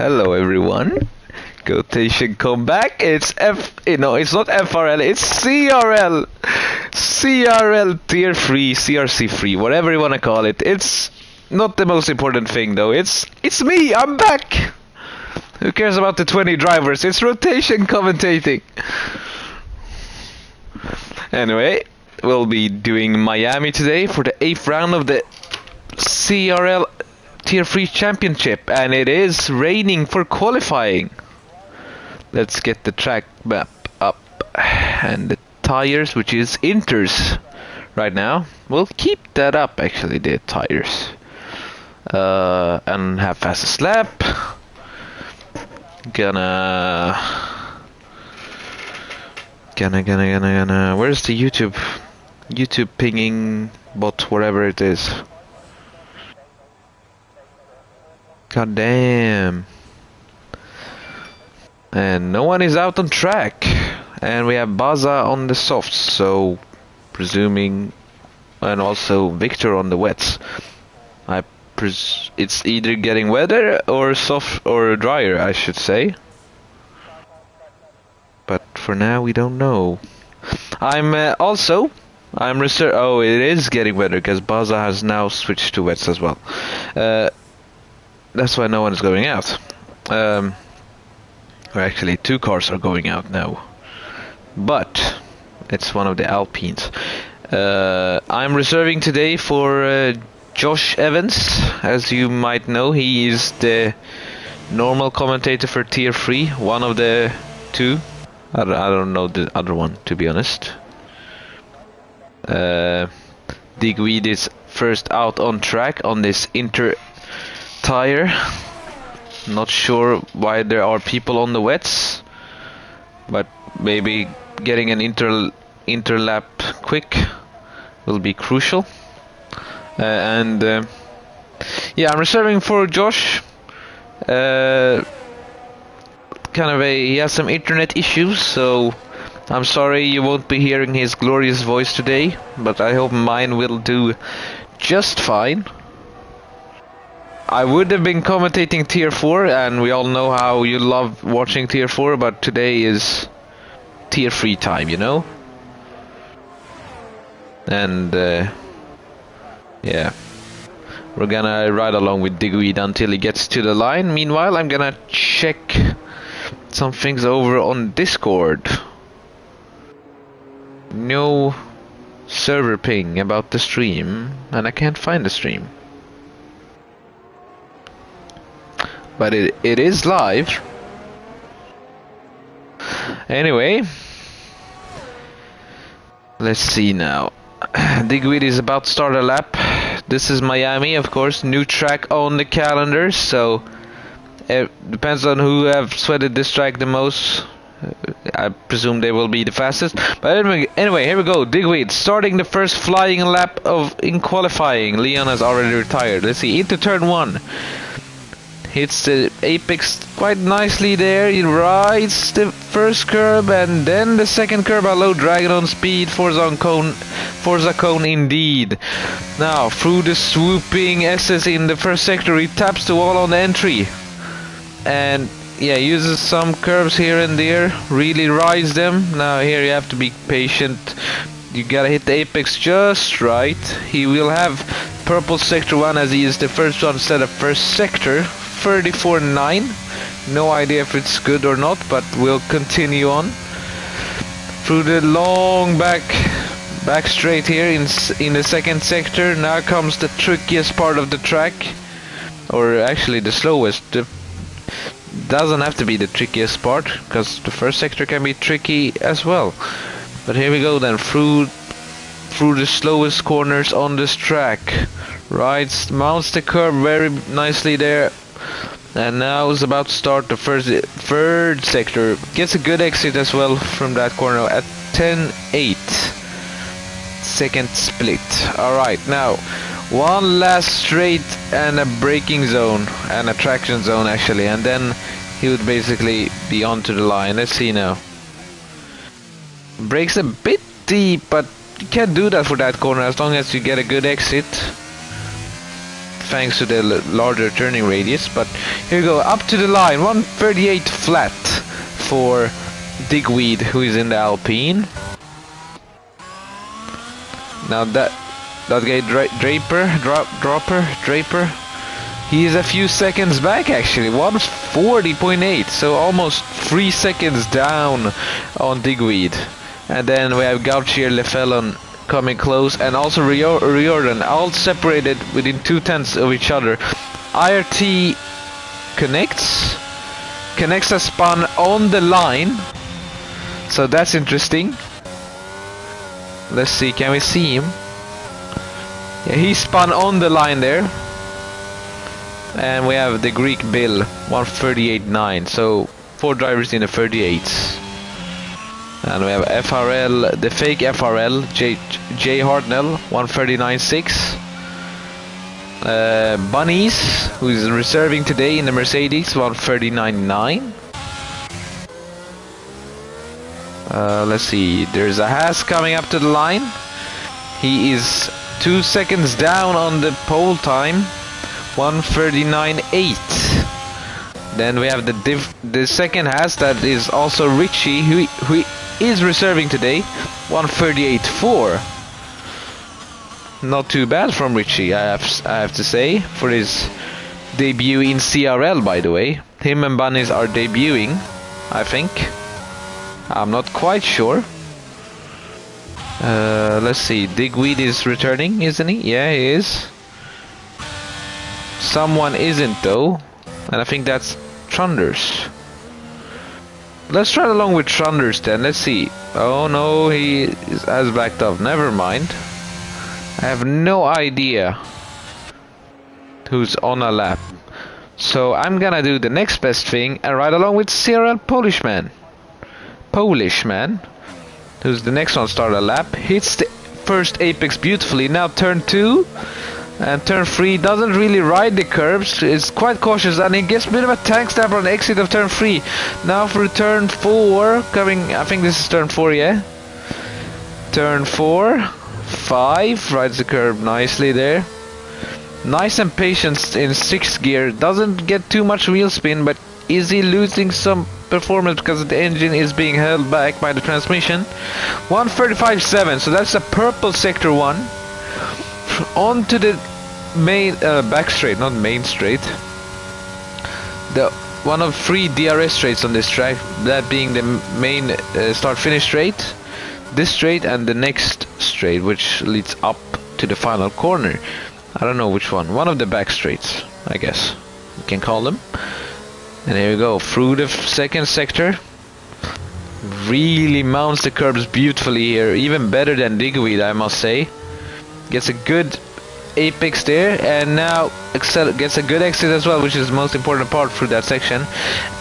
Hello everyone. Quotation comeback. It's it's not FRL, it's CRL. CRL tier 3, CRC free, whatever you want to call it. It's not the most important thing though. It's me, I'm back. Who cares about the 20 drivers? It's rotation commentating. Anyway, we'll be doing Miami today for the 8th round of the CRL Tier 3 Championship, and it is raining for qualifying. Let's get the track map up and the tires, which is Inters right now. We'll keep that up actually, the tires. And have fastest lap. Gonna where's the YouTube pinging bot, whatever it is. God damn. And no one is out on track. And we have Baza on the softs, so presuming, and also Victor on the wets. It's either getting wetter or soft or drier, I should say. But for now we don't know. I'm reserved. Oh, it is getting wetter because Baza has now switched to wets as well. That's why no one is going out. Or actually, 2 cars are going out now. But it's one of the Alpines. I'm reserving today for Josh Evans. As you might know, he is the normal commentator for Tier 3. One of the 2. I don't know the other one, to be honest. Digweed is first out on track on this Inter tire. Not sure why there are people on the wets, but maybe getting an interlap quick will be crucial. Yeah, I'm reserving for Josh. He has some internet issues, so I'm sorry you won't be hearing his glorious voice today, but I hope mine will do just fine. I would have been commentating Tier 4, and we all know how you love watching Tier 4, but today is Tier 3 time, you know? And, yeah. We're gonna ride along with Digweed until he gets to the line. Meanwhile, I'm gonna check some things over on Discord. No server ping about the stream, and I can't find the stream. But it is live. Anyway, let's see now. Digweed is about to start a lap. This is Miami, of course, new track on the calendar, so it depends on who have sweated this track the most. I presume they will be the fastest. But anyway, here we go. Digweed starting the first flying lap in qualifying. Leon has already retired. Let's see, into turn 1. Hits the apex quite nicely there. He rides the first curb and then the second curb at low dragon on speed. Forza cone indeed. Now through the swooping SS in the first sector, he taps the wall on the entry. And yeah, uses some curves here and there. Really rides them. Now here you have to be patient. You gotta hit the apex just right. He will have purple sector 1 as he is the first one instead of first sector. 34.9. No idea if it's good or not, but we'll continue on through the long back straight here in the second sector. Now comes the trickiest part of the track, or actually the slowest. Doesn't have to be the trickiest part, because the first sector can be tricky as well. But here we go then, through the slowest corners on this track. Mounts the curve very nicely there. And now is about to start the third sector. Gets a good exit as well from that corner at 10.8. Second split. Alright, now one last straight and a braking zone and a traction zone actually, and then he would basically be onto the line. Let's see now. Brakes a bit deep, but you can't do that for that corner as long as you get a good exit. thanks to the larger turning radius. But here we go, up to the line, 138 flat for Digweed, who is in the Alpine. Now that guy Draper, he is a few seconds back actually, 140.8, so almost 3 seconds down on Digweed. And then we have Gautier, Lefellon coming close, and also Riordan, all separated within 0.2 of each other. IRT connects a spun on the line, so that's interesting. Let's see, can we see him? Yeah, he spun on the line there. And we have the Greek Bill, 138.9, so 4 drivers in the 38s. And we have FRL, the fake FRL, J Hartnell, 139.6. Bunnies, who is reserving today in the Mercedes, 139.9. Let's see, there's a Haas coming up to the line. He is 2 seconds down on the pole time, 139.8. Then we have the second Haas, that is also Richie, who is reserving today, 138.4. Not too bad from Richie, I have to say, for his debut in CRL, by the way. Him and Bunnies are debuting, I think. I'm not quite sure. Let's see, Digweed is returning, isn't he? Yeah, he is. Someone isn't though, and I think that's Trunders. Let's try along with Trunders then, let's see. Oh no, he has backed up, never mind. I have no idea who's on a lap. So I'm gonna do the next best thing and ride along with CRL Polishman, who's the next one, start a lap. Hits the first apex beautifully. Now turn 2 and turn 3, doesn't really ride the curbs, is quite cautious, and he gets a bit of a tank stabber on the exit of turn 3. Now for turn 4, coming, I think this is turn 4, yeah? Turn 4, 5, rides the curb nicely there. Nice and patient in 6th gear, doesn't get too much wheel spin, but is he losing some performance because the engine is being held back by the transmission? 135.7, so that's a purple sector 1. On to the main back straight, not main straight. The one of 3 DRS straights on this track, that being the main start-finish straight, this straight, and the next straight, which leads up to the final corner. I don't know which one. One of the back straights, I guess you can call them. And here we go, through the second sector. Really mounts the curbs beautifully here, even better than Digweed, I must say. Gets a good apex there, and now gets a good exit as well, which is the most important part through that section.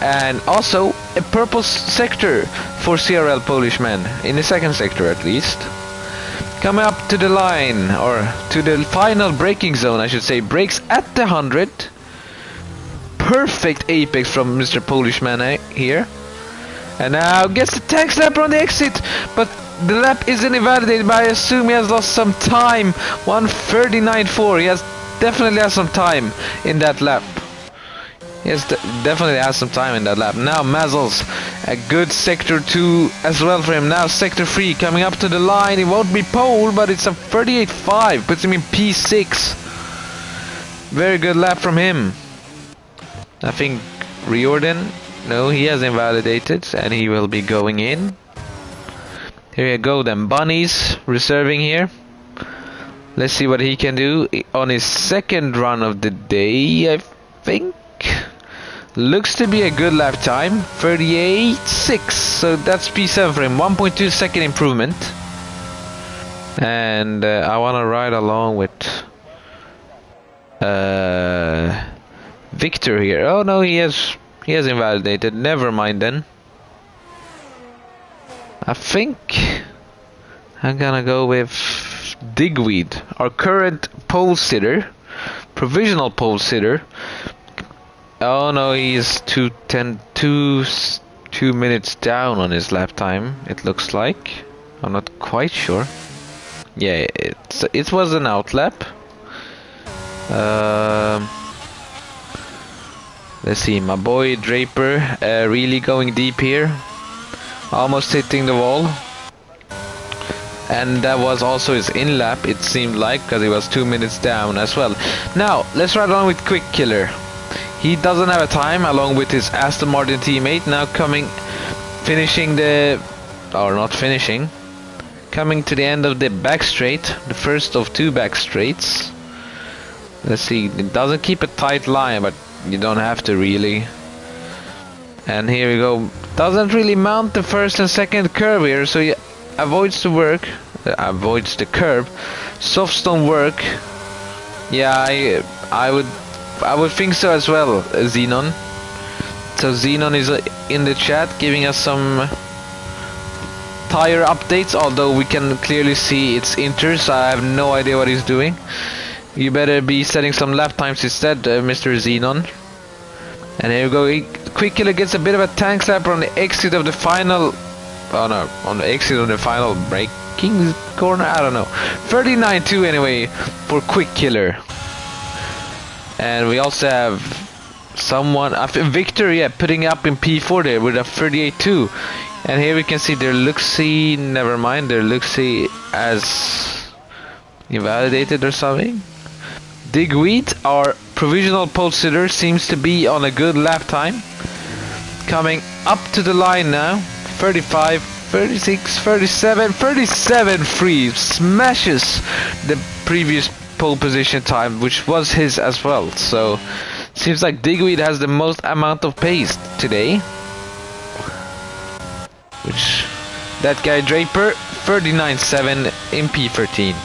And also a purple sector for CRL Polishman, in the second sector at least. Coming up to the line, or to the final braking zone I should say, brakes at the 100. Perfect apex from Mr. Polishman here. And now gets the tank slapper on the exit, but the lap isn't invalidated, but I assume he has lost some time. 139.4, he definitely has some time in that lap. Yes, definitely has some time in that lap. Now Mazzles, a good sector 2 as well for him. Now sector 3 coming up to the line. It won't be pole, but it's a 38.5, puts him in P6. Very good lap from him. I think Riordan, no, he has invalidated, and he will be going in. Here you go then, Bunnies reserving here. Let's see what he can do on his second run of the day, I think. Looks to be a good lap time, 38.6, so that's P7 for him, 1.2 second improvement. And I want to ride along with Victor here. Oh no, he has invalidated, never mind then. I think I'm gonna go with Digweed, our current pole sitter, provisional pole sitter. Oh no, he's 2 minutes down on his lap time, it looks like. I'm not quite sure. Yeah, it was an outlap. Let's see, my boy Draper really going deep here, almost hitting the wall. And that was also his in-lap, it seemed like, because he was 2 minutes down as well. Now, let's ride on with Quick Killer. He doesn't have a time, along with his Aston Martin teammate, now finishing the... or not finishing. Coming to the end of the back straight, the first of 2 back straights. Let's see, it doesn't keep a tight line, but you don't have to really. And here we go. Doesn't really mount the first and second curve here, so he avoids the work. Avoids the curb. Softs don't work. Yeah, I would think so as well, Xenon. So Xenon is in the chat giving us some tire updates, although we can clearly see it's inter, so I have no idea what he's doing. You better be setting some lap times instead, Mr. Xenon. And here we go. Quick Killer gets a bit of a tank slapper on the exit of the final... oh no, on the exit of the final braking corner? I don't know. 39.2 anyway for Quick Killer. And we also have someone... Victor, yeah, putting up in P4 there with a 38.2. And here we can see their look-see... never mind, their look-see as invalidated or something. Digweed, our provisional pole sitter, seems to be on a good lap time. Coming up to the line now. 35, 36, 37, 37 free. Smashes the previous pole position time, which was his as well. So, seems like Digweed has the most amount of pace today. Which, that guy Draper, 39.7 in P13.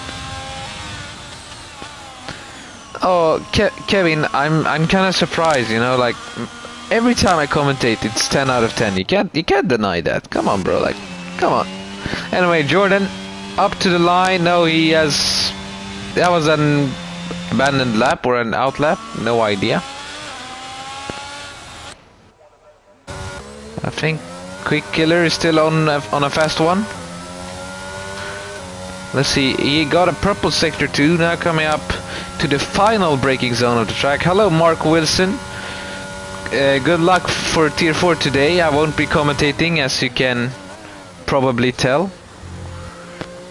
Oh, Kevin, I'm kind of surprised, you know, like every time I commentate, it's 10 out of 10. You can't deny that. Come on, bro, like, come on. Anyway, Jordan, up to the line. No, he has. That was an abandoned lap or an out lap. No idea. I think Quick Killer is still on a fast one. Let's see, he got a purple sector 2, now coming up to the final braking zone of the track. Hello Mark Wilson, good luck for tier 4 today. I won't be commentating, as you can probably tell.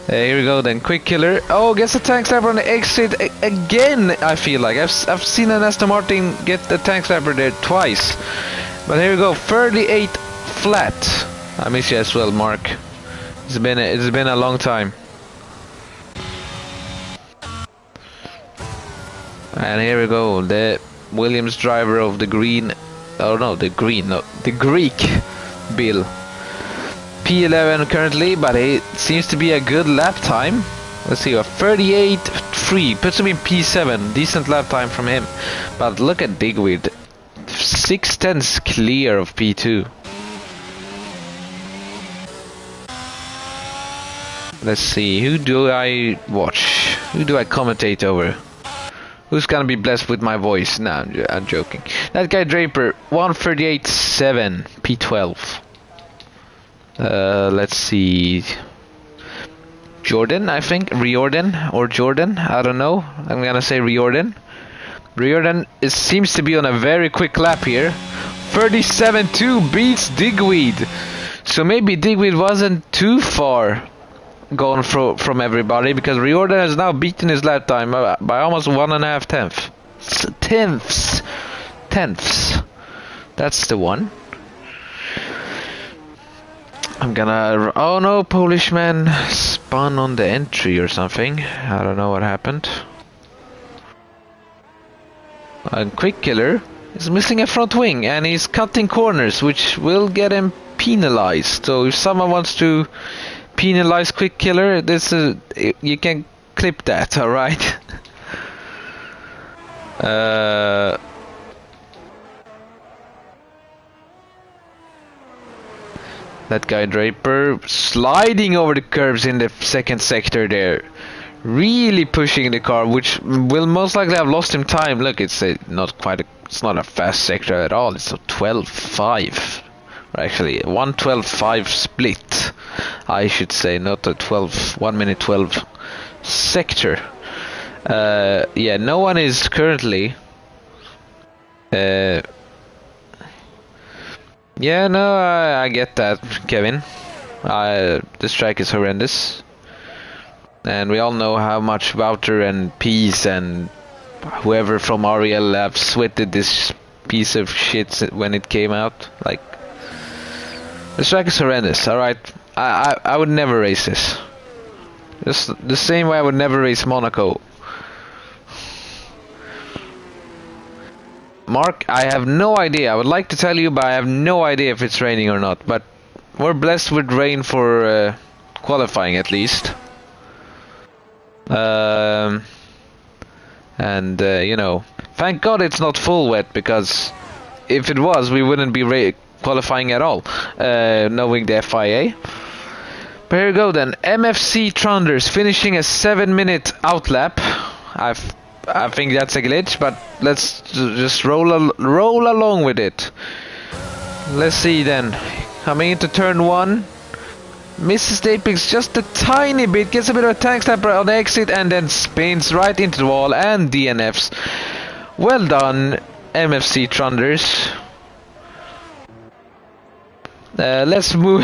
Here we go then, Quick Killer. Oh, gets a tank slapper on the exit again. I feel like I've seen an Aston Martin get the tank slapper there twice. But here we go, 38 flat. I miss you as well, Mark. It's been a long time. And here we go, the Williams driver of the green, oh no, the Greek Bill. P11 currently, but it seems to be a good lap time. Let's see, a 38.3, puts him in P7, decent lap time from him. But look at Digweed, 6/10 clear of P2. Let's see, who do I watch? Who do I commentate over? Who's gonna be blessed with my voice? Nah, I'm joking. That guy Draper, 138.7, P12. Let's see. Jordan, I think. Riordan or Jordan, I don't know. I'm gonna say Riordan. Riordan seems to be on a very quick lap here. 37.2 beats Digweed. So maybe Digweed wasn't too far gone from everybody, because Riordan has now beaten his lap time by almost 1.5 tenths. That's the one. I'm gonna... oh no, Polish man spun on the entry or something. I don't know what happened. And Quick Killer is missing a front wing, and he's cutting corners, which will get him penalized. So if someone wants to penalize Quick Killer, this is, you can clip that, alright? That guy Draper sliding over the curbs in the second sector there, really pushing the car, which will most likely have lost him time. Look, it's not a fast sector at all. It's a 12.5, or actually 1:12.5 split, I should say, not a 1 minute 12 sector. Yeah, no one is currently. Yeah, no, I get that, Kevin. This track is horrendous. And we all know how much Wouter and Peace and whoever from REL have sweated this piece of shit when it came out. Like, this track is horrendous, alright? I would never race this. Just the same way I would never race Monaco. Mark, I have no idea. I would like to tell you, but I have no idea if it's raining or not. But we're blessed with rain for qualifying at least. You know, thank God it's not full wet, because if it was, we wouldn't be qualifying at all, knowing the FIA. But here we go then. MFC Trunders finishing a 7-minute outlap. I think that's a glitch, but let's just roll along with it. Let's see then. Coming into turn 1. Misses the apex just a tiny bit, gets a bit of a tank slapper on the exit, and then spins right into the wall and DNFs. Well done, MFC Trunders. Let's move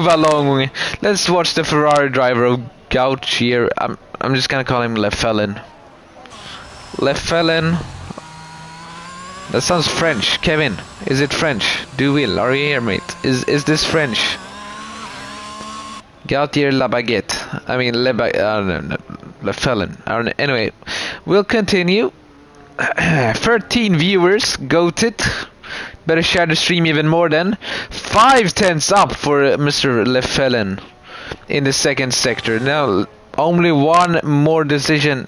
along. Let's watch the Ferrari driver of Gouch here. I'm just gonna call him Le Felon. Le Felon. That sounds French. Kevin, is it French? Will, are you here, mate? Is this French? Gautier La Baguette. I mean, Le Felon. Anyway, we'll continue. 13 viewers, goated. Better share the stream even more then. 5 tenths up for Mr. Le Felon in the second sector. Now, only one more decision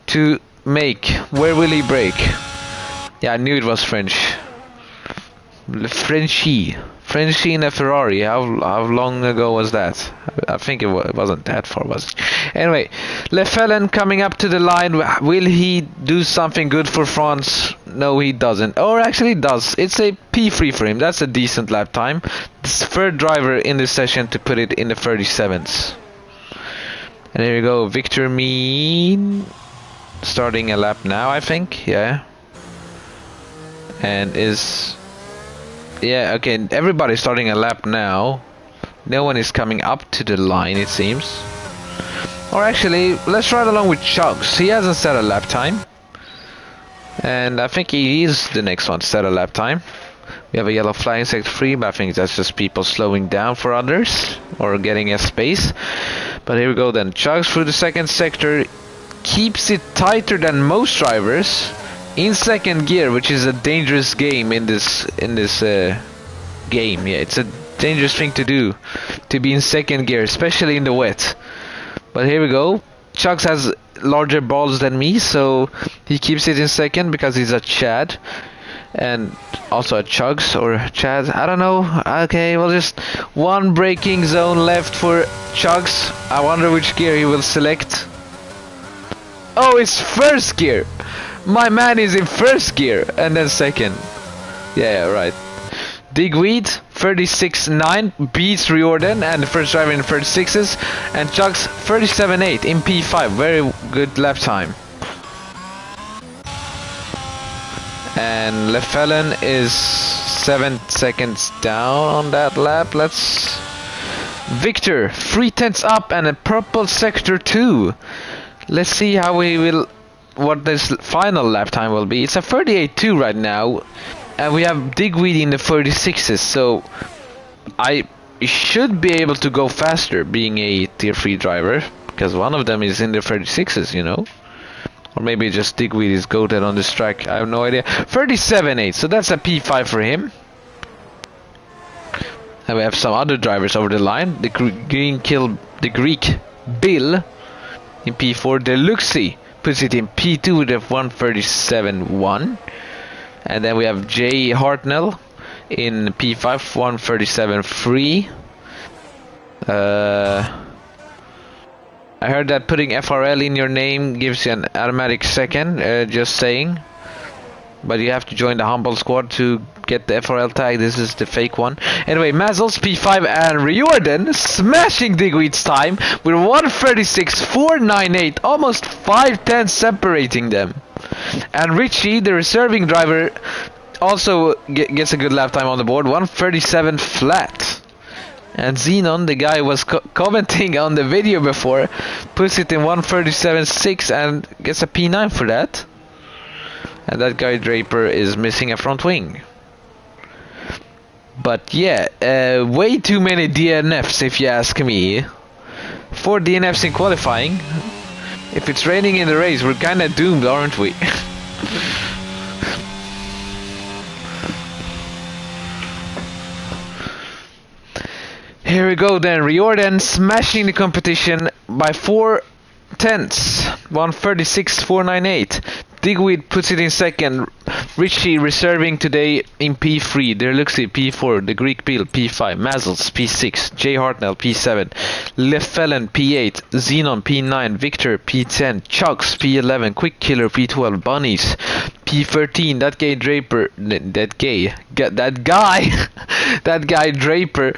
to make. Where will he break? Yeah, I knew it was French. Frenchie in a Ferrari. How long ago was that? I think it wasn't that far, was it? Anyway, Le Felon coming up to the line. Will he do something good for France? No, he doesn't. Or actually does. It's a P3 for him. That's a decent lap time. This third driver in the session to put it in the 37s. And here we go. Victor Mean starting a lap now, I think. Yeah. And is... Yeah, okay, everybody's starting a lap now. No one is coming up to the line, it seems. Or actually, let's ride along with Chugs. He hasn't set a lap time. And I think he is the next one to set a lap time. We have a yellow flag in sector 3, but I think that's just people slowing down for others. Or getting a space. But here we go then. Chugs through the second sector. Keeps it tighter than most drivers. In second gear, which is a dangerous game in this game. Yeah, it's a dangerous thing to do, to be in second gear, especially in the wet. But here we go. Chugs has larger balls than me, so he keeps it in second because he's a Chad. And also a Chugs or Chad, I don't know. Okay, well, just one braking zone left for Chugs. I wonder which gear he will select. Oh, it's first gear! My man is in first gear and then second. Yeah, right. Digweed 36.9 beats Riordan and the first driver in 36s, and Chugs 37.8 in P5. Very good lap time. And Le Felon is 7 seconds down on that lap. Let's... Victor 3 tenths up and a purple sector 2. Let's see how we will... what this final lap time will be. It's a 38.2 right now, and we have Digweed in the 36s, so I should be able to go faster being a tier 3 driver, because one of them is in the 36s, you know. Or maybe just Digweed is goated on this track, I have no idea. 37.8, so that's a P5 for him. And we have some other drivers over the line. The Greek Bill in P4. Deluxi puts it in P2 with a 137.1. And then we have Jay Hartnell in P5, 137.3. I heard that putting FRL in your name gives you an automatic second, just saying. but you have to join the humble squad to get the FRL tag. This is the fake one. Anyway, Mazzles, P5, and Riordan smashing Digweed's time with 1:36.498, almost 5:10 separating them. And Richie, the reserving driver, also gets a good lap time on the board, 1:37 flat. And Xenon, the guy who was commenting on the video before, puts it in 1:37.6 and gets a P9 for that. And that guy Draper is missing a front wing. But yeah, way too many DNFs if you ask me. 4 DNFs in qualifying. If it's raining in the race, we're kinda doomed, aren't we? Here we go then, Riordan smashing the competition by 4/10, 1:36.498. Digweed puts it in second. Richie reserving today in P3. Deluxi P4. The Greek Bill P5. Mazzles P6. J Hartnell P7. Lefellen P8. Xenon P9. Victor P10. Chugs P11. Quick Killer P12. Bunnies P13. That guy Draper. That guy Draper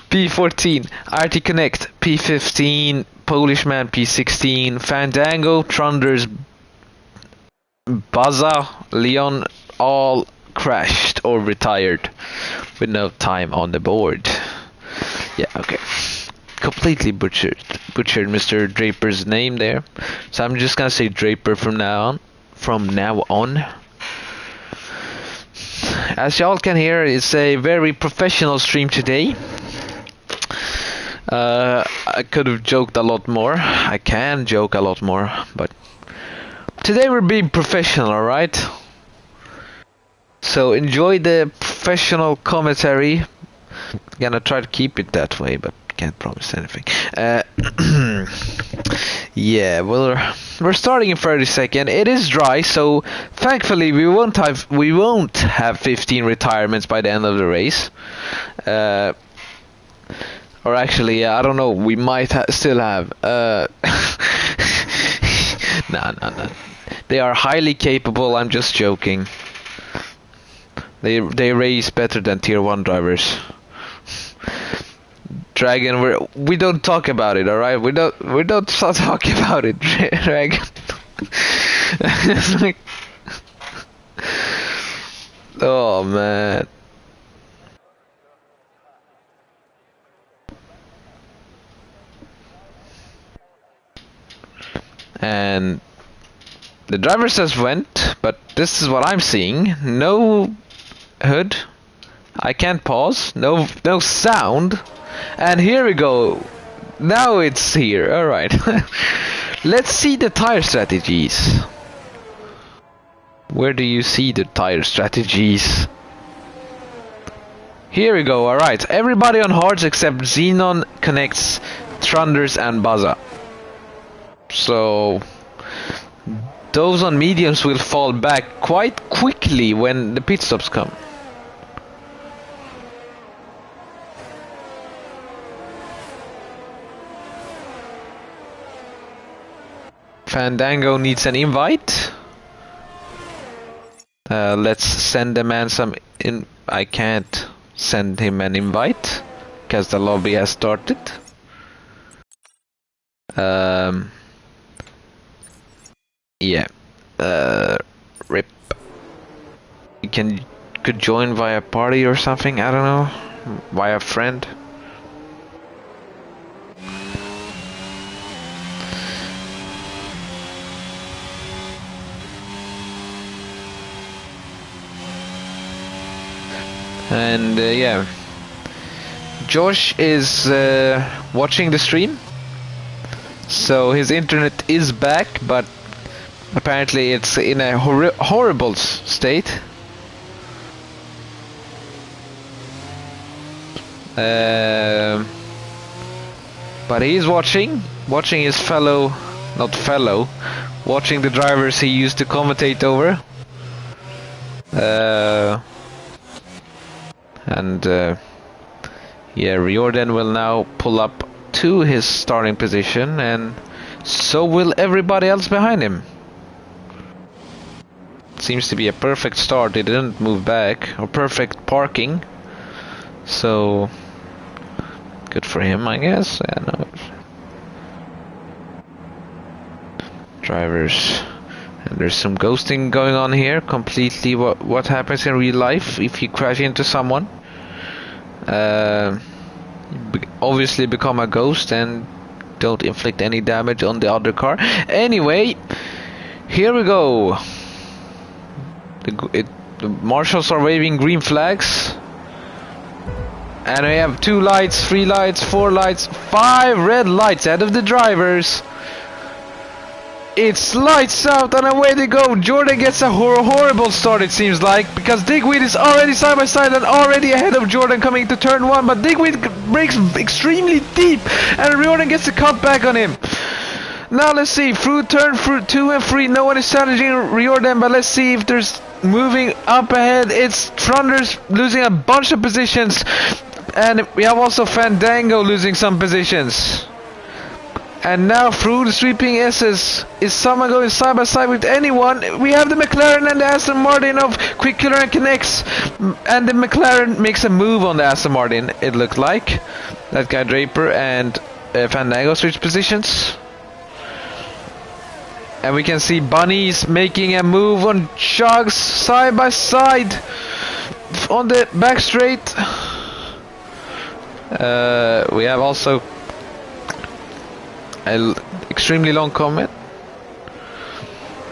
P14. RT Connect P15. Polishman P16. Fandango Trunders Baza, Leon, all crashed or retired with no time on the board. Yeah, okay. Completely butchered Mr. Draper's name there. So I'm just gonna say Draper from now on. As y'all can hear, it's a very professional stream today. I could have joked a lot more. I can joke a lot more, but today we're being professional, alright? So enjoy the professional commentary. Gonna try to keep it that way, but can't promise anything. Yeah, we're starting in 30-second. It is dry, so thankfully we won't have 15 retirements by the end of the race. Or actually, I don't know. We might still have. No. They are highly capable. I'm just joking. They race better than tier 1 drivers. Dragon, we don't talk about it, all right? We don't talk about it, Dragon. It's like, oh man. And the drivers just went, but this is what I'm seeing. No hood. I can't pause. No sound. And here we go. Now it's here. Alright. Let's see the tire strategies. Where do you see the tire strategies? Here we go. Alright. Everybody on hards except Xenon, Connects, Trunders and Baza. So those on mediums will fall back quite quickly when the pit stops come. Fandango needs an invite. Let's send the man some in. I can't send him an invite because the lobby has started. Yeah. Rip. You could join via party or something, I don't know. Via friend. And yeah. Josh is watching the stream. So his internet is back, but apparently it's in a horrible state. But he's watching his watching the drivers he used to commentate over. Yeah, Riordan will now pull up to his starting position, and so will everybody else behind him. seems to be a perfect start. It didn't move back, or perfect parking. So good for him, I guess. Yeah, no. Drivers. And there's some ghosting going on here. Completely what happens in real life if you crash into someone. Obviously become a ghost and don't inflict any damage on the other car. Anyway, here we go. The marshals are waving green flags. And we have 2 lights, 3 lights, 4 lights, 5 red lights out of the drivers. It's lights out and away they go. Jordan gets a horrible start, it seems like, because Digweed is already side by side and already ahead of Jordan coming to turn 1, but Digweed breaks extremely deep and Jordan gets a cut back on him. Now let's see, through 2 and 3, no one is challenging Riordan, but let's see if there's moving up ahead. It's Thunders losing a bunch of positions, and we have also Fandango losing some positions. And now through the sweeping S's, is someone going side by side with anyone? We have the McLaren and the Aston Martin of Quick Killer and Connects, and the McLaren makes a move on the Aston Martin, it looked like. That guy Draper and Fandango switch positions. And we can see Bunnies making a move on Chugs side by side on the back straight. We have also an extremely long comment.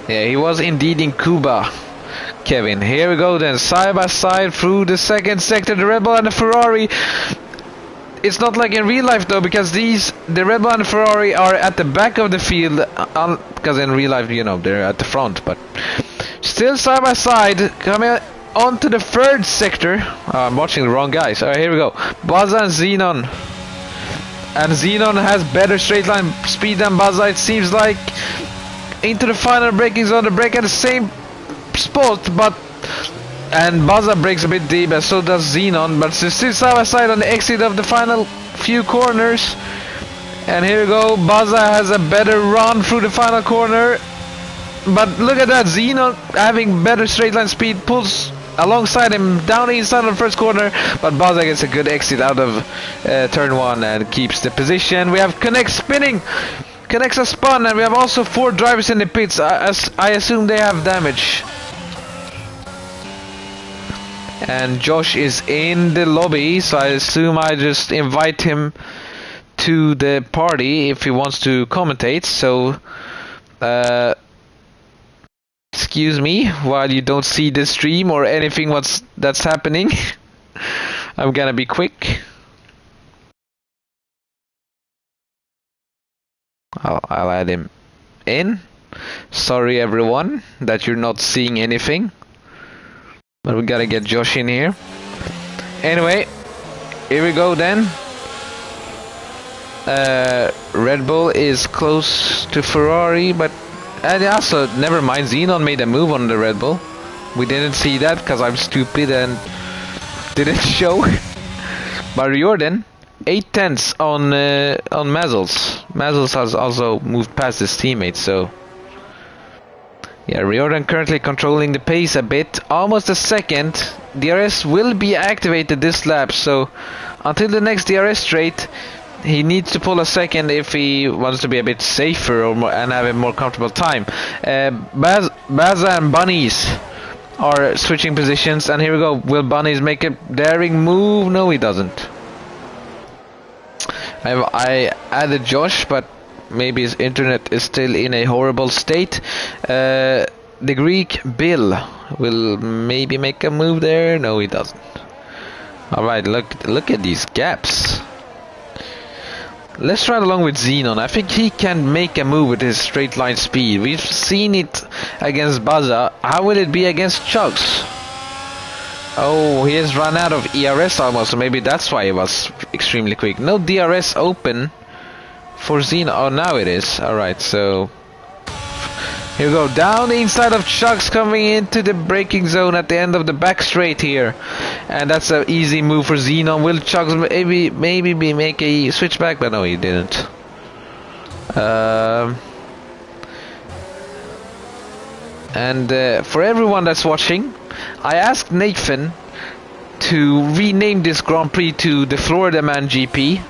Yeah, he was indeed in Cuba, Kevin. Here we go then, side by side through the second sector, the Red Bull and the Ferrari. It's not like in real life though, because the Red Bull and the Ferrari are at the back of the field, because in real life, you know, they're at the front, but still side by side, coming onto the third sector. I'm watching the wrong guys. Alright, here we go. Buzza and Xenon. And Xenon has better straight line speed than Buzza, it seems like. Into the final braking zone, the brake at the same spot, and Buzza brakes a bit deep, and so does Xenon, but still side by side on the exit of the final few corners. And here we go, Buzza has a better run through the final corner, but look at that, Xenon having better straight line speed pulls alongside him down the inside of the first corner, but Buzza gets a good exit out of turn 1 and keeps the position. We have Connect spinning, Connects a spun, and we have also 4 drivers in the pits. I assume they have damage. And Josh is in the lobby, so I assume I just invite him to the party if he wants to commentate. So excuse me while you don't see the stream or anything that's happening. I'm gonna be quick. I'll add him in. Sorry everyone that you're not seeing anything, but we gotta get Josh in here. Anyway, here we go then. Red Bull is close to Ferrari, but also, never mind, Xenon made a move on the Red Bull. We didn't see that because I'm stupid and didn't show. But Riordan, 8 tenths on Mazzles. Mazzles has also moved past his teammates, so yeah, Riordan currently controlling the pace a bit, almost a second. DRS will be activated this lap, so until the next DRS straight, he needs to pull a second if he wants to be a bit safer and have a more comfortable time. Baza and Bunnies are switching positions, and here we go. Will Bunnies make a daring move? No, he doesn't. I added Josh, but maybe his internet is still in a horrible state. The Greek Bill will maybe make a move there. No, he doesn't. Alright, look at these gaps. Let's ride along with Xenon. I think he can make a move with his straight line speed. We've seen it against Buzza. How will it be against Chugs? Oh, he has run out of ERS almost, so maybe that's why he was extremely quick. No DRS open for Xenon. Oh, now it is. Alright, so here we go. Down the inside of Chugs, coming into the braking zone at the end of the back straight here. And that's an easy move for Xenon. Will Chugs maybe make a switchback? But no, he didn't. And for everyone that's watching, I asked Nathan to rename this Grand Prix to the Florida Man GP.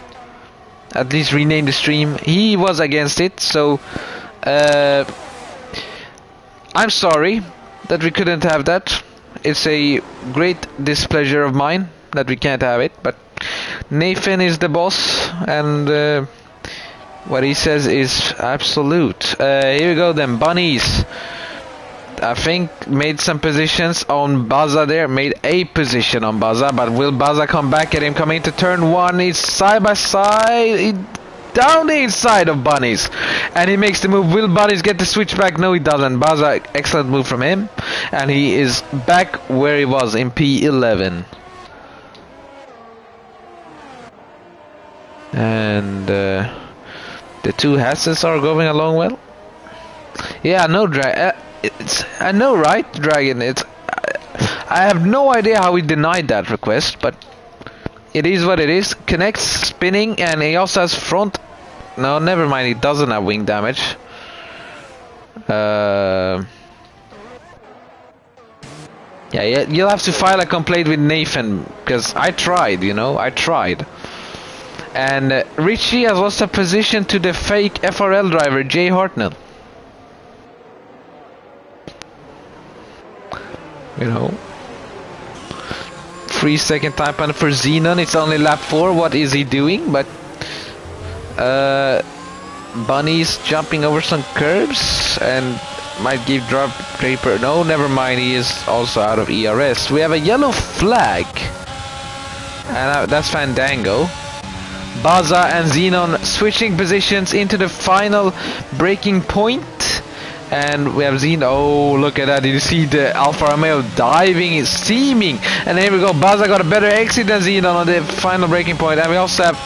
At least rename the stream. He was against it, so I'm sorry that we couldn't have that. It's a great displeasure of mine that we can't have it, but Nathan is the boss, and what he says is absolute. Here we go then. Bunnies, I think, made some positions on Baza there. Made a position on Baza, but will Baza come back at him coming to turn one? He's side by side. Down the inside of Bunnies, and he makes the move. Will Bunnies get the switch back? No, he doesn't. Baza, excellent move from him, and he is back where he was in P11. And the two Hasses are going along well. Yeah, no I know, right, Dragon? I have no idea how he denied that request, but it is what it is. Connects, spinning, and he also has front. No, never mind. He doesn't have wing damage. Yeah, you'll have to file a complaint with Nathan, because I tried, you know, I tried. And Richie has lost a position to the fake FRL driver, Jay Hartnell. You know. 3-second time penalty for Xenon. It's only lap 4. What is he doing? But Bunny's jumping over some curbs and might give drop paper. No, never mind. He is also out of ERS. We have a yellow flag, and that's Fandango. Baza and Xenon switching positions into the final braking point. And we have Xenon. Oh, look at that. Did you see the Alfa Romeo diving, steaming? And here we go. Baza got a better exit than Xenon on the final braking point. And we also have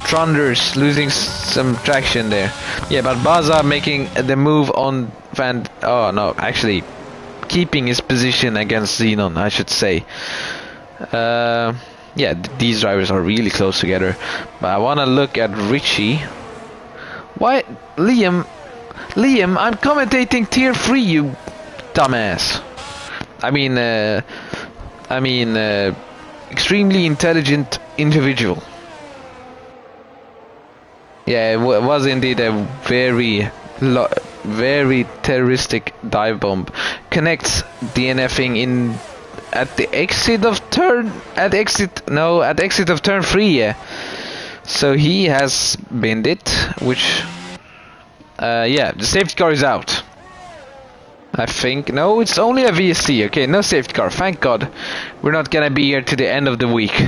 Trunders losing some traction there. Yeah, but Baza making the move on Oh, no. Actually, keeping his position against Xenon, I should say. Yeah, these drivers are really close together. But I want to look at Richie. Why? Liam, I'm commentating tier 3, you dumbass. I mean, extremely intelligent individual. Yeah, it was indeed a very terroristic dive bomb. Connects DNFing in at the exit of turn of turn 3. Yeah, so he has binned it, which. Yeah, the safety car is out. I think. No, it's only a VSC. Okay, no safety car. Thank God. We're not gonna be here to the end of the week.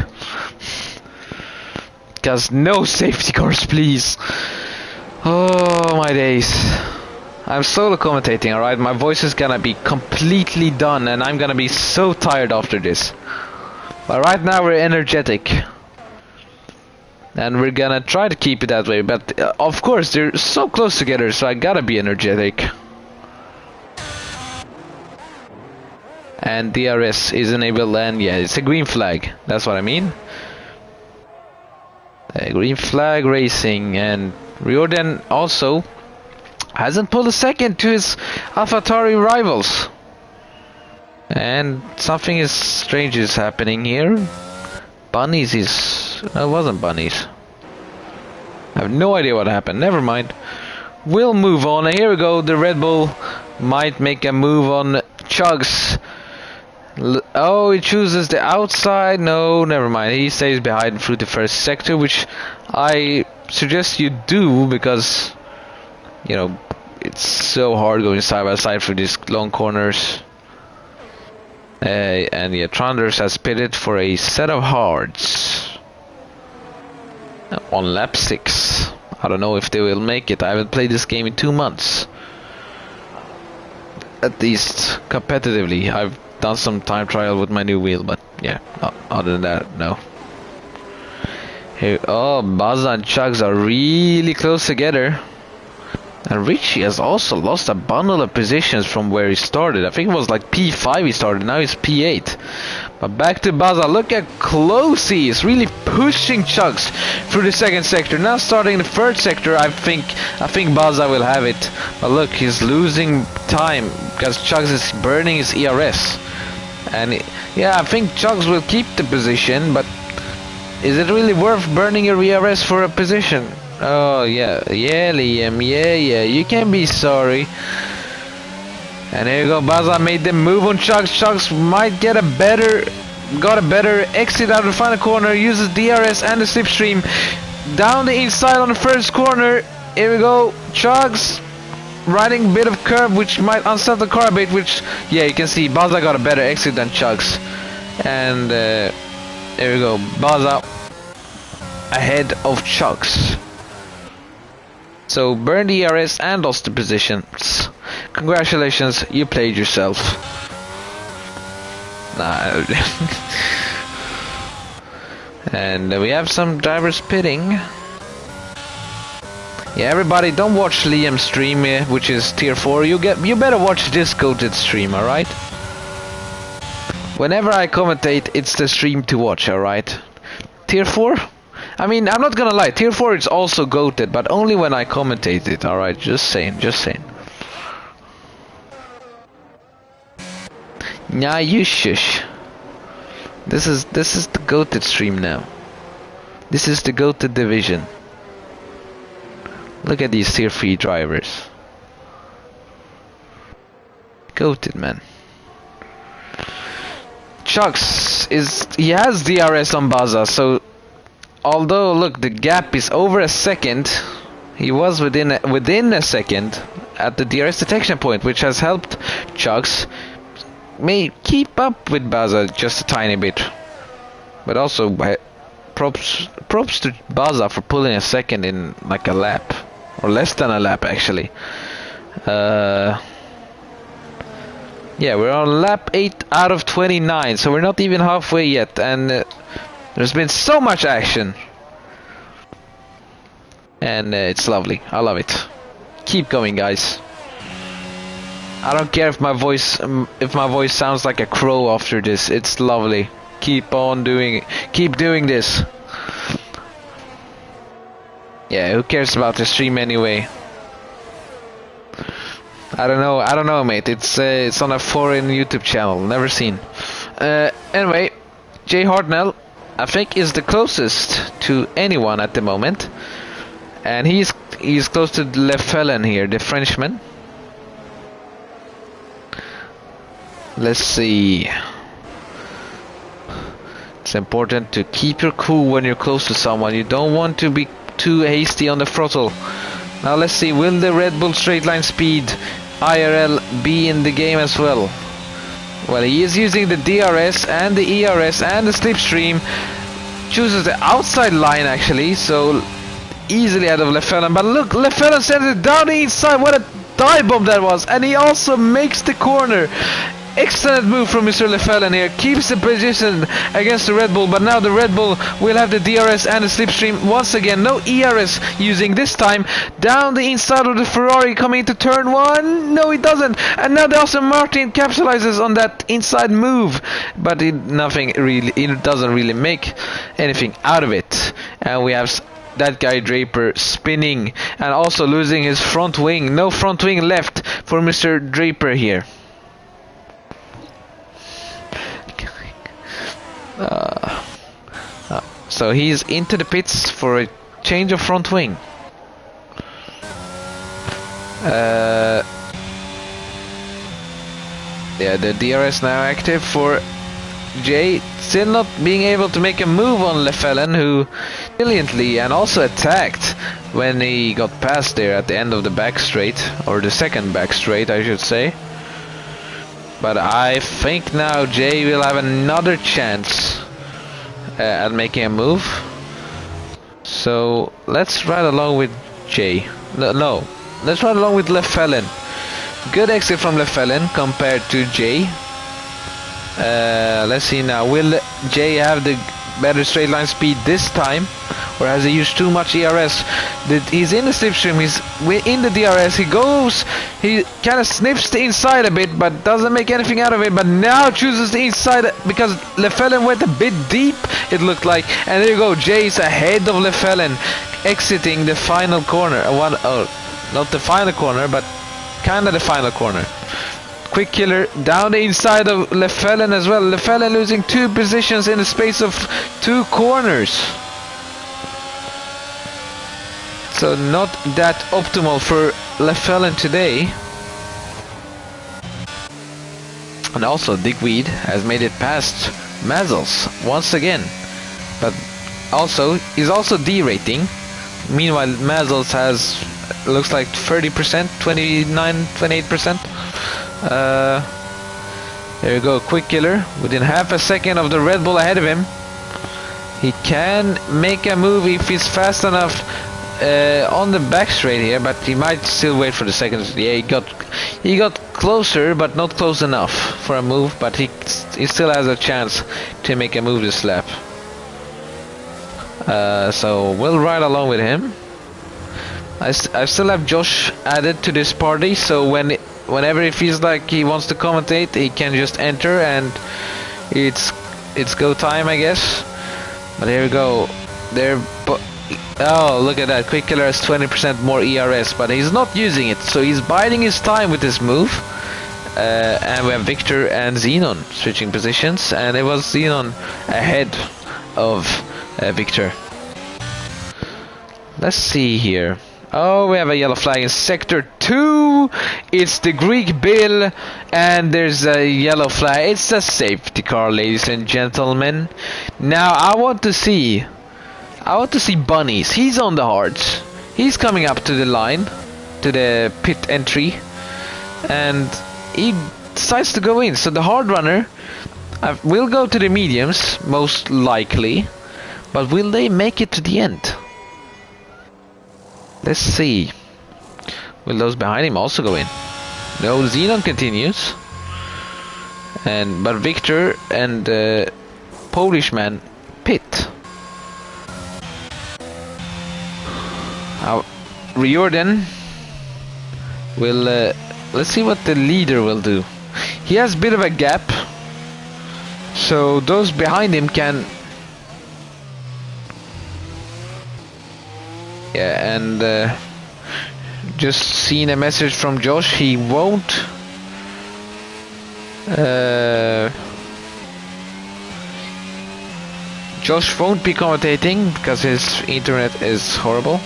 Because no safety cars, please. Oh, my days. I'm solo commentating, alright? My voice is gonna be completely done, and I'm gonna be so tired after this. But right now we're energetic. And we're gonna try to keep it that way, but of course they're so close together, so I gotta be energetic. And DRS is enabled, and yeah, it's a green flag. That's what I mean. A green flag racing, and Riordan also hasn't pulled a second to his AlphaTauri rivals. And something strange is happening here. Bunnies is... No, it wasn't Bunnies. I have no idea what happened. Never mind. We'll move on. Here we go. The Red Bull might make a move on Chugs. Oh, he chooses the outside. No, never mind. He stays behind through the first sector, which I suggest you do, because, you know, it's so hard going side by side through these long corners. And yeah, Trunders has pitted for a set of hards on lap 6. I don't know if they will make it. I haven't played this game in 2 months. At least competitively. I've done some time trial with my new wheel, but yeah, other than that, no. Here, oh, Baza and Chugs are really close together. And Richie has also lost a bundle of positions from where he started. I think it was like P5 he started, now he's P8. But back to Baza, look how close he is, really pushing Chugs through the second sector. Now starting the third sector, I think Baza will have it. But look, he's losing time because Chugs is burning his ERS. And yeah, I think Chugs will keep the position, but is it really worth burning your ERS for a position? Oh yeah, Liam, yeah, you can be sorry. And here you go, Baza made the move on Chugs. Chugs might get a better exit out of the final corner, uses DRS and the slipstream down the inside on the first corner. Here we go, Chugs riding a bit of curve which might unsettle the car a bit, which, yeah, you can see Baza got a better exit than Chugs. And here we go, Baza ahead of Chugs. So burned the ERS and lost the positions. Congratulations, you played yourself. Nah. And we have some drivers pitting. Yeah, everybody, don't watch Liam's stream, which is tier 4. You better watch this goated stream, alright? Whenever I commentate, it's the stream to watch, alright? Tier 4? I mean, I'm not gonna lie, tier 4 is also goated, but only when I commentate it, alright? Just saying. Nah, you shush. This is the goated stream now. This is the goated division. Look at these tier 3 drivers. Goated, man. Chugs he has DRS on Baza, so although look, the gap is over a second, he was within a second at the DRS detection point, which has helped Chugs may keep up with Baza just a tiny bit. But also props to Baza for pulling a second in like a lap, or less than a lap actually. Yeah, we're on lap 8 out of 29, so we're not even halfway yet, and there's been so much action, and it's lovely. I love it. Keep going, guys. I don't care if my voice sounds like a crow after this. It's lovely. Keep on doing it. Keep doing this. Yeah, who cares about the stream anyway? I don't know, mate. It's on a foreign YouTube channel. Never seen. Anyway, Jay Hartnell, I think, is the closest to anyone at the moment, and he's close to Le Felon here, the Frenchman. Let's see. It's important to keep your cool when you're close to someone. You don't want to be too hasty on the throttle. Now let's see, will the Red Bull straight line speed IRL be in the game as well? Well, he is using the DRS and the ERS and the slipstream. Chooses the outside line actually, so easily out of Le Felon. But look, Le Felon sends it down the inside. What a dive bomb that was! And he also makes the corner. Excellent move from Mr. Le Felon here. Keeps the position against the Red Bull, but now the Red Bull will have the DRS and the slipstream once again. No ERS using this time. Down the inside of the Ferrari coming into turn 1. No, he doesn't. And now the Aston Martin capitalizes on that inside move, but it doesn't really make anything out of it. And we have that guy Draper spinning and also losing his front wing. No front wing left for Mr. Draper here. So he's into the pits for a change of front wing. Yeah, the DRS now active for Jay. Still not being able to make a move on Le Felon, who brilliantly and also attacked when he got past there at the end of the back straight, or the second back straight I should say. But I think now Jay will have another chance at making a move. So let's ride along with Jay. No, let's ride along with Le Felon. Good exit from Le Felon compared to Jay. Let's see now. Will Jay have the better straight line speed this time, or has he used too much ERS? He's in the slipstream, he's in the DRS, he kind of sniffs the inside a bit, but doesn't make anything out of it, but now chooses the inside because Lefelen went a bit deep, it looked like, and there you go, Jay's ahead of Lefelen, exiting the final corner, not the final corner, but kind of the final corner. Quick killer down the inside of Lefelen as well. Lefelen losing 2 positions in the space of 2 corners. So not that optimal for Lefelen today. And also Digweed has made it past Mazzles once again. But also he's also derating. Meanwhile Mazzles has looks like 30%, 29, 28%. There you go, quick killer within half a second of the Red Bull ahead of him. He can make a move if he's fast enough on the back straight here, but he might still wait for the second. Yeah, he got closer, but not close enough for a move, but he still has a chance to make a move this lap. So we'll ride along with him. I still have Josh added to this party, so whenever he feels like he wants to commentate, he can just enter and it's go time, I guess. But here we go. Oh, look at that. Quick Killer has 20% more ERS, but he's not using it, so he's biding his time with this move. And we have Victor and Xenon switching positions, and it was Xenon ahead of Victor. Let's see here. Oh, we have a yellow flag in Sector 2. It's the Greek Bill, and there's a yellow flag. It's a safety car, ladies and gentlemen. Now, I want to see Bunnies. He's on the hards. He's coming up to the line, to the pit entry, and he decides to go in. So the hard runner will go to the mediums, most likely, but will they make it to the end? Let's see. Will those behind him also go in? No, Xenon continues. But Victor and Polish man pit. Riordan will... let's see what the leader will do. He has a bit of a gap, so those behind him can... Yeah, and just seen a message from Josh. He won't Josh won't be commentating because his internet is horrible.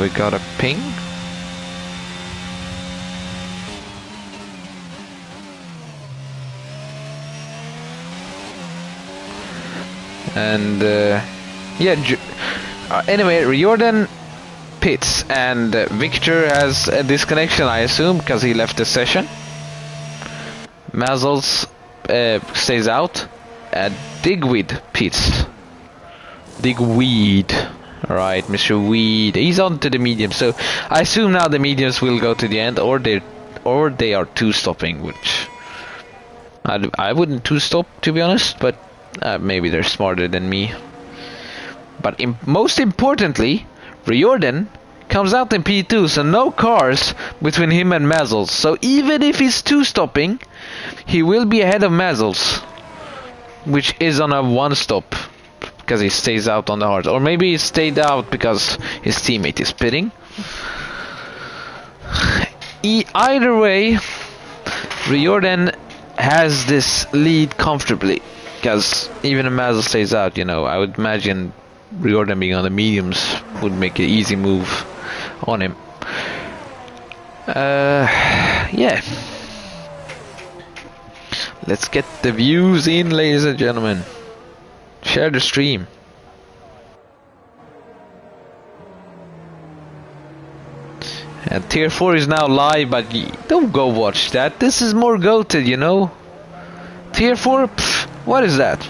We got a ping. And anyway, Riordan pits, and Victor has a disconnection, I assume, because he left the session. Mazzles stays out. Digweed pits. Digweed. Alright, Mr. Weed. He's on to the medium, so I assume now the mediums will go to the end, or they are two-stopping, which I wouldn't two-stop, to be honest, but maybe they're smarter than me. But most importantly, Riordan comes out in P2, so no cars between him and Mazzles. So even if he's two-stopping, he will be ahead of Mazzles, which is on a one-stop, because he stays out on the hard. Or maybe he stayed out because his teammate is pitting. Either way, Riordan has this lead comfortably, because even if Mazzle stays out, you know, I would imagine Riordan being on the mediums would make an easy move on him. Yeah. Let's get the views in, ladies and gentlemen. Share the stream. And Tier 4 is now live, but don't go watch that. This is more goated, you know. Tier 4? Pff, what is that?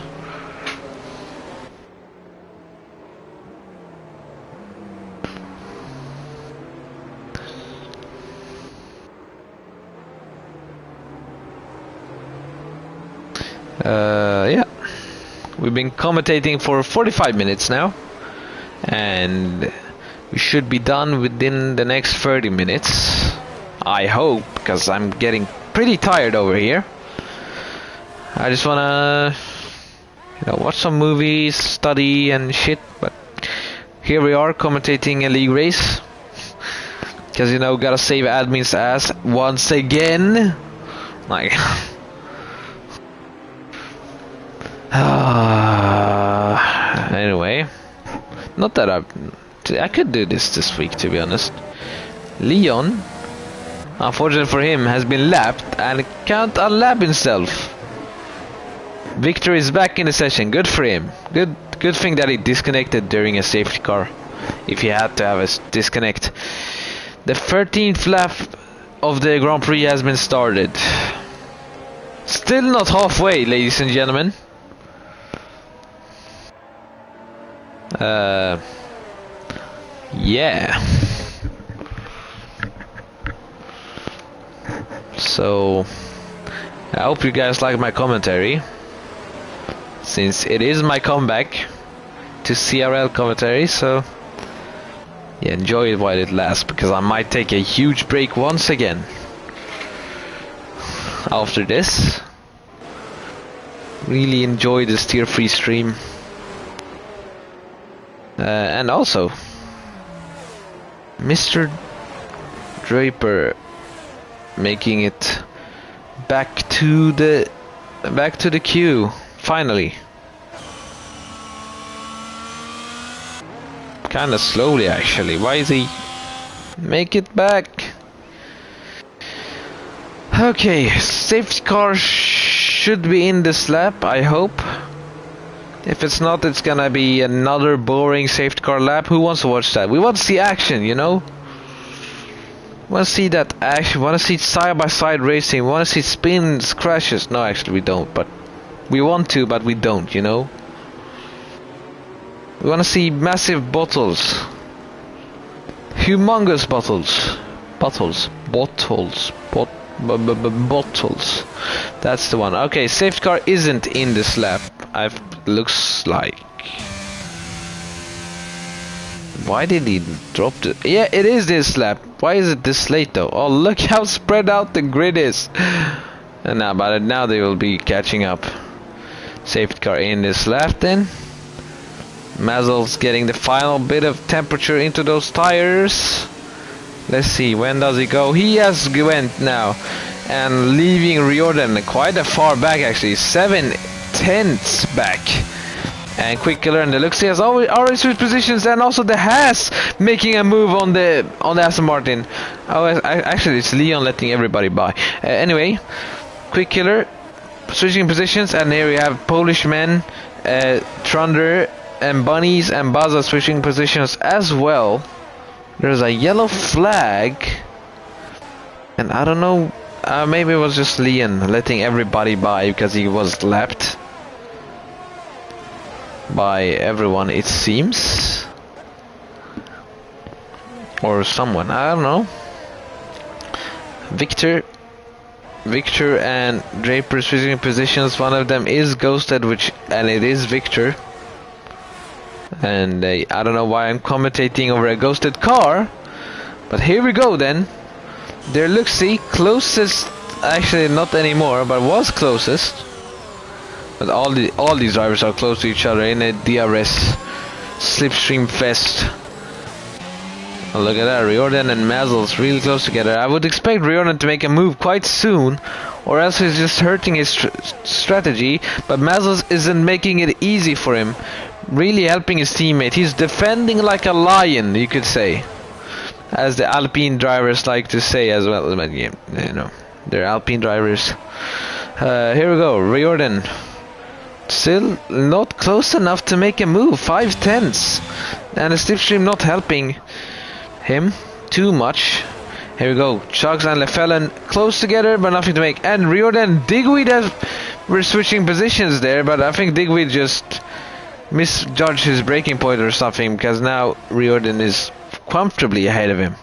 Yeah. We've been commentating for 45 minutes now, and we should be done within the next 30 minutes. I hope, because I'm getting pretty tired over here. I just wanna, watch some movies, study and shit, but here we are commentating a league race. Because, gotta save admin's ass once again. Like... anyway. Not that I could do this week, to be honest. Leon, unfortunately for him, has been lapped and can't unlap himself. Victor is back in the session. Good for him. Good thing that he disconnected during a safety car, if he had to have a disconnect. The 13th lap of the Grand Prix has been started. Still not halfway, ladies and gentlemen. Yeah. So, I hope you guys like my commentary, since it is my comeback to CRL commentary, so yeah, enjoy it while it lasts, because I might take a huge break once again after this. Really enjoy this tier 3 stream. And also, Mr. Draper making it back to the queue finally. Kinda slowly actually. Why is he make it back? Okay, safety car should be in this lap, I hope. If it's not, it's gonna be another boring safety car lap. Who wants to watch that? We want to see action, Want to see that action. Want to see side-by-side racing. Want to see spins, crashes. No, actually we don't, but we want to, but we don't, We want to see massive bottles. Humongous bottles. Bottles. That's the one. Okay, safety car isn't in this lap. Looks like. Why did he drop it? Yeah, it is this lap. Why is it this late though? Oh, look how spread out the grid is. And now they will be catching up. Safety car in this lap then. Mazel's getting the final bit of temperature into those tires. Let's see, when does he go? He has went now, and leaving Riordan quite a far back actually, 7/10 back. And Quick Killer and Deluxe has already switched positions, and also the Haas making a move on the Aston Martin. Oh, actually it's Leon letting everybody by. Anyway, Quick Killer switching positions, and here we have Polish men, Trunder and Bunnies and Baza switching positions as well. There's a yellow flag, and I don't know, maybe it was just Leon letting everybody by because he was lapped by everyone, it seems, or someone, I don't know. Victor and Draper switching positions. One of them is ghosted, and it is Victor. And I don't know why I'm commentating over a ghosted car, but here we go then. There looks closest, actually not anymore, but was closest. But all these drivers are close to each other in a DRS slipstream fest. Oh, look at that, Riordan and Mazel's really close together. I would expect Riordan to make a move quite soon, or else he's just hurting his strategy. But Mazel isn't making it easy for him, really helping his teammate. He's defending like a lion, you could say, as the Alpine drivers like to say as well. But yeah, they're Alpine drivers. Here we go, Riordan. Still not close enough to make a move. 5/10, and the slipstream not helping him too much. Here we go, Chugs and Lefellen close together, but nothing to make. And Riordan and Digweed were switching positions there, but I think Digweed just misjudged his braking point or something, because now Riordan is comfortably ahead of him.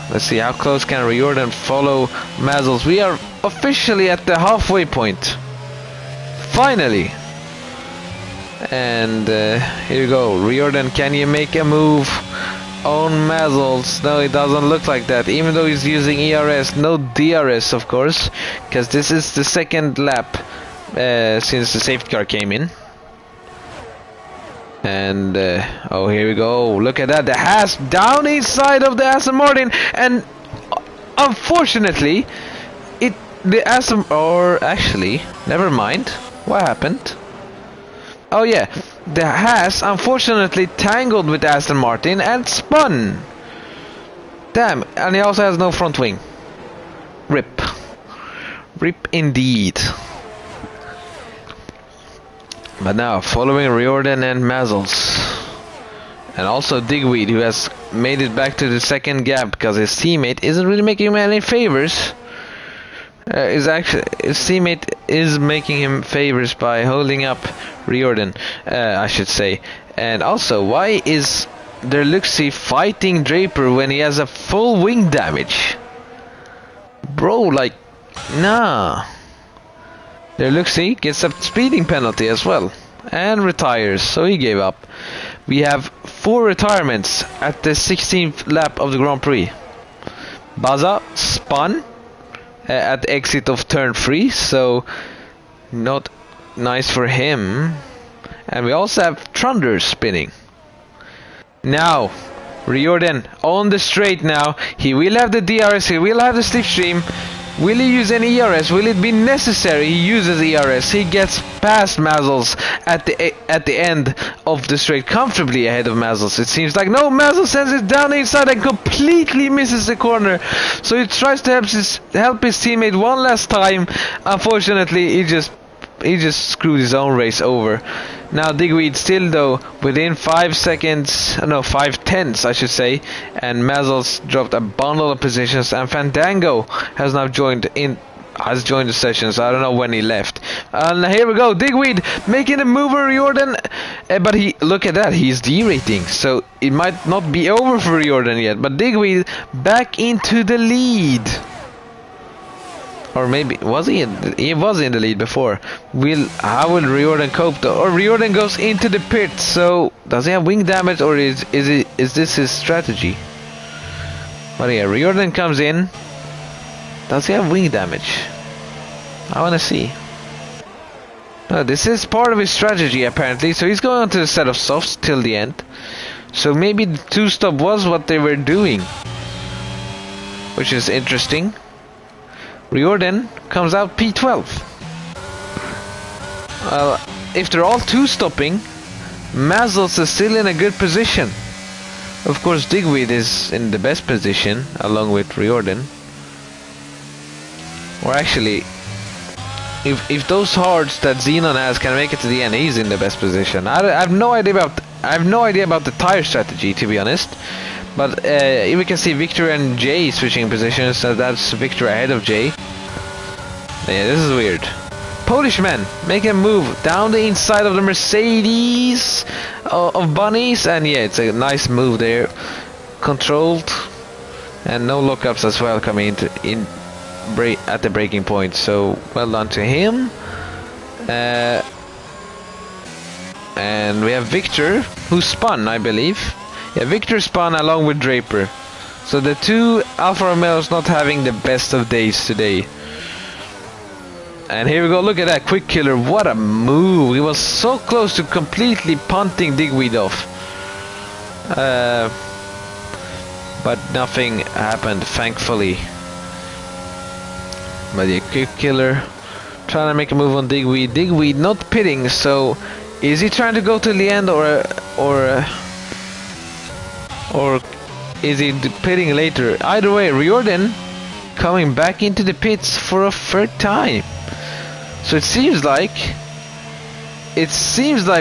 Let's see how close can Riordan follow Mazel's. We are officially at the halfway point. Finally! And here you go. Riordan, can you make a move on Mazzles? No, it doesn't look like that. Even though he's using ERS, no DRS, of course, because this is the second lap since the safety car came in. And oh, here we go. Look at that. The Haas down inside of the Aston Martin, and unfortunately, actually, never mind. What happened? Oh yeah, the Haas unfortunately tangled with Aston Martin and spun. Damn, and he also has no front wing. Rip. Rip indeed. But now, following Riordan and Mazzles, and also Digweed, who has made it back to the second gap because his teammate isn't really making him any favors. His teammate is making him favors by holding up Riordan, I should say. And also, why is Derluxi fighting Draper when he has a full wing damage? Bro, like, nah. Derluxi gets a speeding penalty as well and retires, so he gave up. We have 4 retirements at the 16th lap of the Grand Prix. Baza spun at the exit of turn 3, so not nice for him. And we also have Trunder spinning. Now, Riordan on the straight now. He will have the DRS, he will have the slipstream. Will he use any ERS? Will it be necessary he uses ERS? He gets past Mazzles at the end of the straight, comfortably ahead of Mazzles. It seems like no, Mazzles sends it down the inside and completely misses the corner. So he tries to help his teammate one last time. Unfortunately, he just screwed his own race over. Now Digweed still though within 5 tenths I should say, and Mazzles dropped a bundle of positions, and Fandango has now joined the session, so I don't know when he left. And here we go, Digweed making a move on Riordan, but look at that, he's derating, so it might not be over for Riordan yet, but Digweed back into the lead. Or maybe was he was in the lead before. How will Riordan cope though? Or Riordan goes into the pit. So does he have wing damage, or is this his strategy? But yeah, Riordan comes in. Does he have wing damage? I wanna see. No, this is part of his strategy apparently. So he's going on to the set of softs till the end. So maybe the 2-stop was what they were doing, which is interesting. Riordan comes out P12. Well, if they're all 2-stopping, Mazzles is still in a good position. Of course, Digweed is in the best position, along with Riordan. Or actually, if those hards that Xenon has can make it to the end, he's in the best position. I have no idea about the tire strategy, to be honest. But if we can see Victor and Jay switching positions, so that's Victor ahead of Jay. Yeah, this is weird. Polish man making a move down the inside of the Mercedes of Bunnies, and yeah, it's a nice move there. Controlled, and no lockups as well coming at the braking point. So well done to him. And we have Victor, who spun, I believe. Yeah, Victor spun along with Draper. So the 2 Alfa Romeos not having the best of days today. And here we go, look at that quick killer, what a move. He was so close to completely punting Digweed off. But nothing happened, thankfully. But the quick killer trying to make a move on Digweed. Digweed not pitting, so is he trying to go to the end, or is he pitting later? Either way, Riordan coming back into the pits for a 3rd time. So it seems like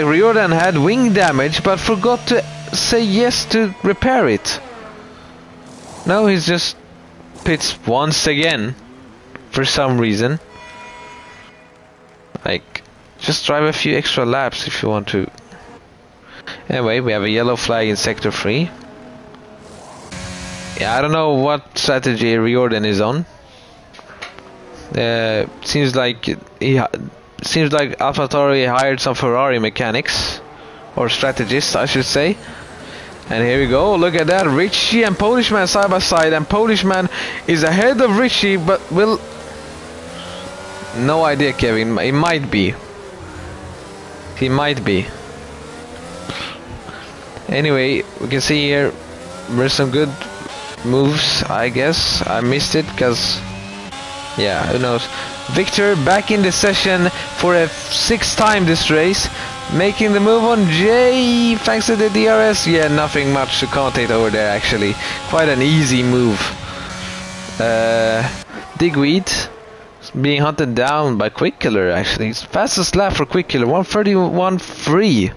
Riordan had wing damage but forgot to say yes to repair it. No, he's just pits once again for some reason. Like, just drive a few extra laps if you want to. Anyway, we have a yellow flag in sector 3. Yeah, I don't know what strategy Riordan is on. Seems like seems like AlphaTauri hired some Ferrari mechanics, or strategists, I should say. And here we go, look at that, Richie and Polishman side by side, and Polishman is ahead of Richie, but will... No idea, Kevin, he might be. He might be. Anyway, we can see here, there's some good moves, I guess. I missed it, because... Yeah, who knows. Victor back in the session for a 6th time this race. Making the move on Jay, thanks to the DRS. Yeah, nothing much to commentate over there actually. Quite an easy move. Digweed being hunted down by Quickkiller actually. It's fastest lap for Quickkiller, 131.3.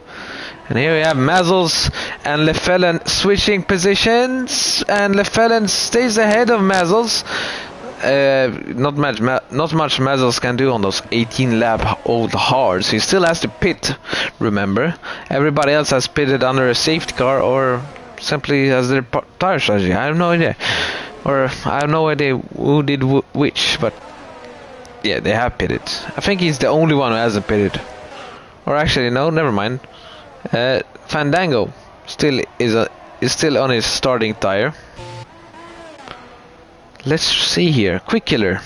And here we have Mazzles and Lefellen switching positions. And Lefellen stays ahead of Mazzles. Not much Mazzles can do on those 18 lap old hards. He still has to pit, remember. Everybody else has pitted under a safety car or simply has their tire strategy. I have no idea. Or I have no idea who did which, but yeah, they have pitted. I think he's the only one who hasn't pitted. Or actually, no, never mind. Fandango is still on his starting tire. Let's see here. Quickkiller.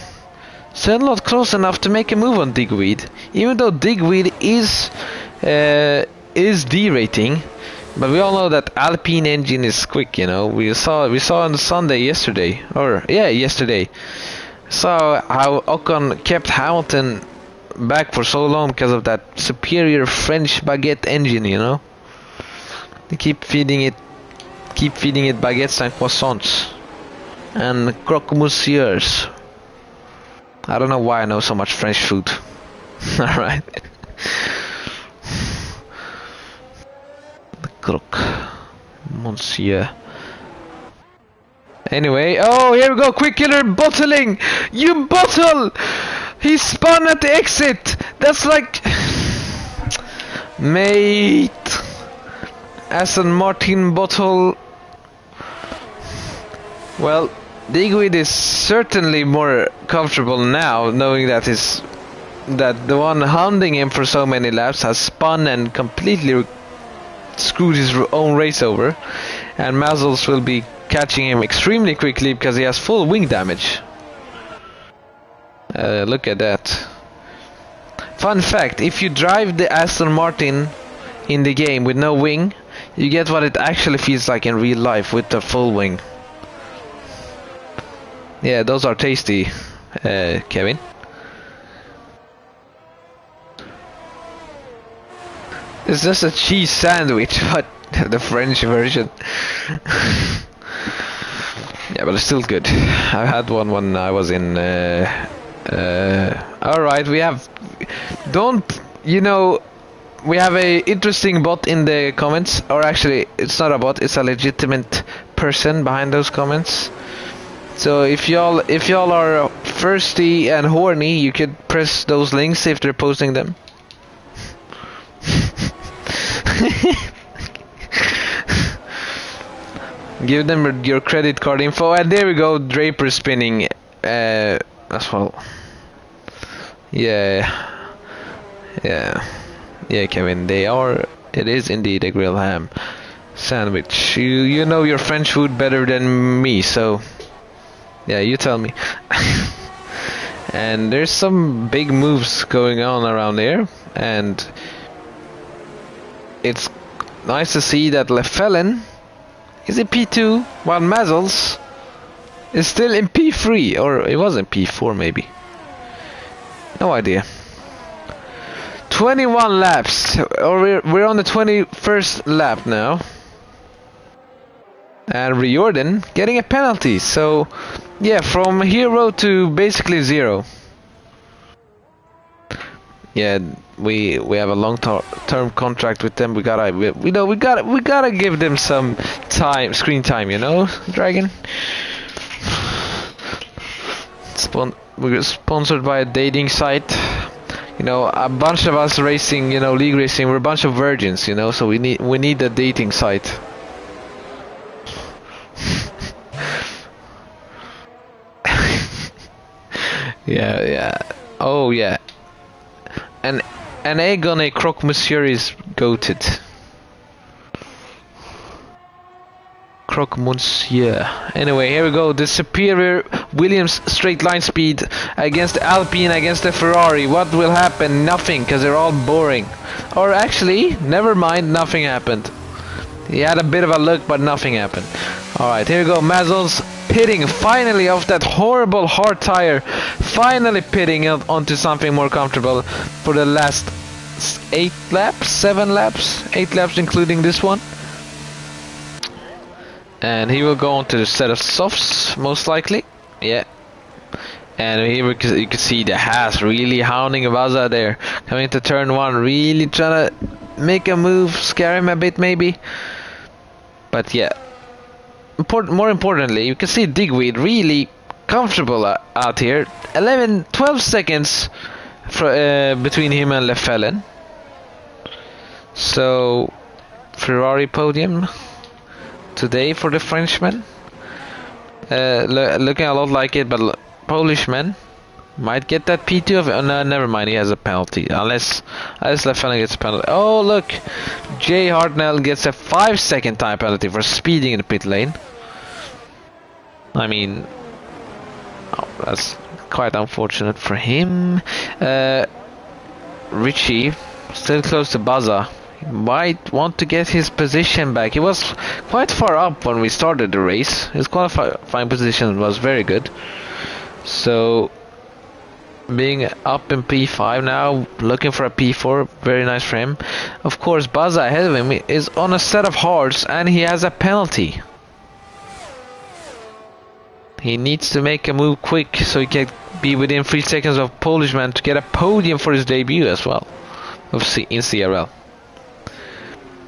Still not close enough to make a move on Digweed. Even though Digweed is derating, but we all know that Alpine engine is quick. You know, we saw on Sunday yesterday, yesterday. Saw how Ocon kept Hamilton back for so long because of that superior French baguette engine. You know, they keep feeding it baguettes and croissants. And croque monsieurs. I don't know why I know so much French food. Alright. Croque monsieur. Anyway, oh, here we go. Quickkiller bottling. You bottle. He spun at the exit. That's like, mate. Aston Martin bottle. Well, Digweed is certainly more comfortable now, knowing that the one hounding him for so many laps has spun and completely screwed his own race over, and Mazzles will be catching him extremely quickly because he has full wing damage. Look at that. Fun fact, if you drive the Aston Martin in the game with no wing, you get what it actually feels like in real life with the full wing. Yeah, those are tasty, Kevin. It's just a cheese sandwich, but the French version. Yeah, but it's still good. I had one when I was in... Alright, we have... we have a interesting bot in the comments. Or actually, it's not a bot, it's a legitimate person behind those comments. So if y'all are thirsty and horny, you could press those links if they're posting them. Give them your credit card info, and there we go. Draper spinning as well. Yeah, Kevin. It is indeed a grilled ham sandwich. You know your French food better than me, so. Yeah, you tell me. And there's some big moves going on around there, and it's nice to see that Lefellen is in P2 while Mazzles is still in P3, or it was in P4 maybe. No idea. 21 laps, or we're on the 21st lap now. And Riordan getting a penalty, so yeah, from hero to basically zero. Yeah, we have a long-term contract with them. We gotta give them some screen time, you know, Dragon. We're sponsored by a dating site. You know, a bunch of us racing, you know, league racing. We're a bunch of virgins, you know, so we need a dating site. Yeah. Oh, yeah. an egg on a croque monsieur is goated. Croque monsieur. Anyway, here we go. The superior Williams straight line speed against Alpine, against the Ferrari. What will happen? Nothing, because they're all boring. Or actually, never mind, nothing happened. He had a bit of a look, but nothing happened. Alright, here we go. Mazel's pitting finally off that horrible hard tire. Finally pitting onto something more comfortable for the last 8 laps? 7 laps? 8 laps including this one. And he will go on to the set of softs, most likely. Yeah. And here you can see the Haas really hounding Vaza there. Coming to turn 1, really trying to make a move, scare him a bit maybe. But yeah. More importantly, you can see Digweed really comfortable out here. 12 seconds between him and Lefelen. So, Ferrari podium today for the Frenchman. Looking a lot like it, but Polishman might get that P2 of it. Oh, no, never mind, he has a penalty. Unless Lefelen gets a penalty. Oh, look! Jay Hartnell gets a 5-second time penalty for speeding in the pit lane. I mean, that's quite unfortunate for him. Richie, still close to Baza. He might want to get his position back. He was quite far up when we started the race. His qualifying position was very good. So, being up in P5 now, looking for a P4, very nice for him. Of course, Baza ahead of him is on a set of hards and he has a penalty. He needs to make a move quick so he can be within 3 seconds of Polishman to get a podium for his debut as well in CRL.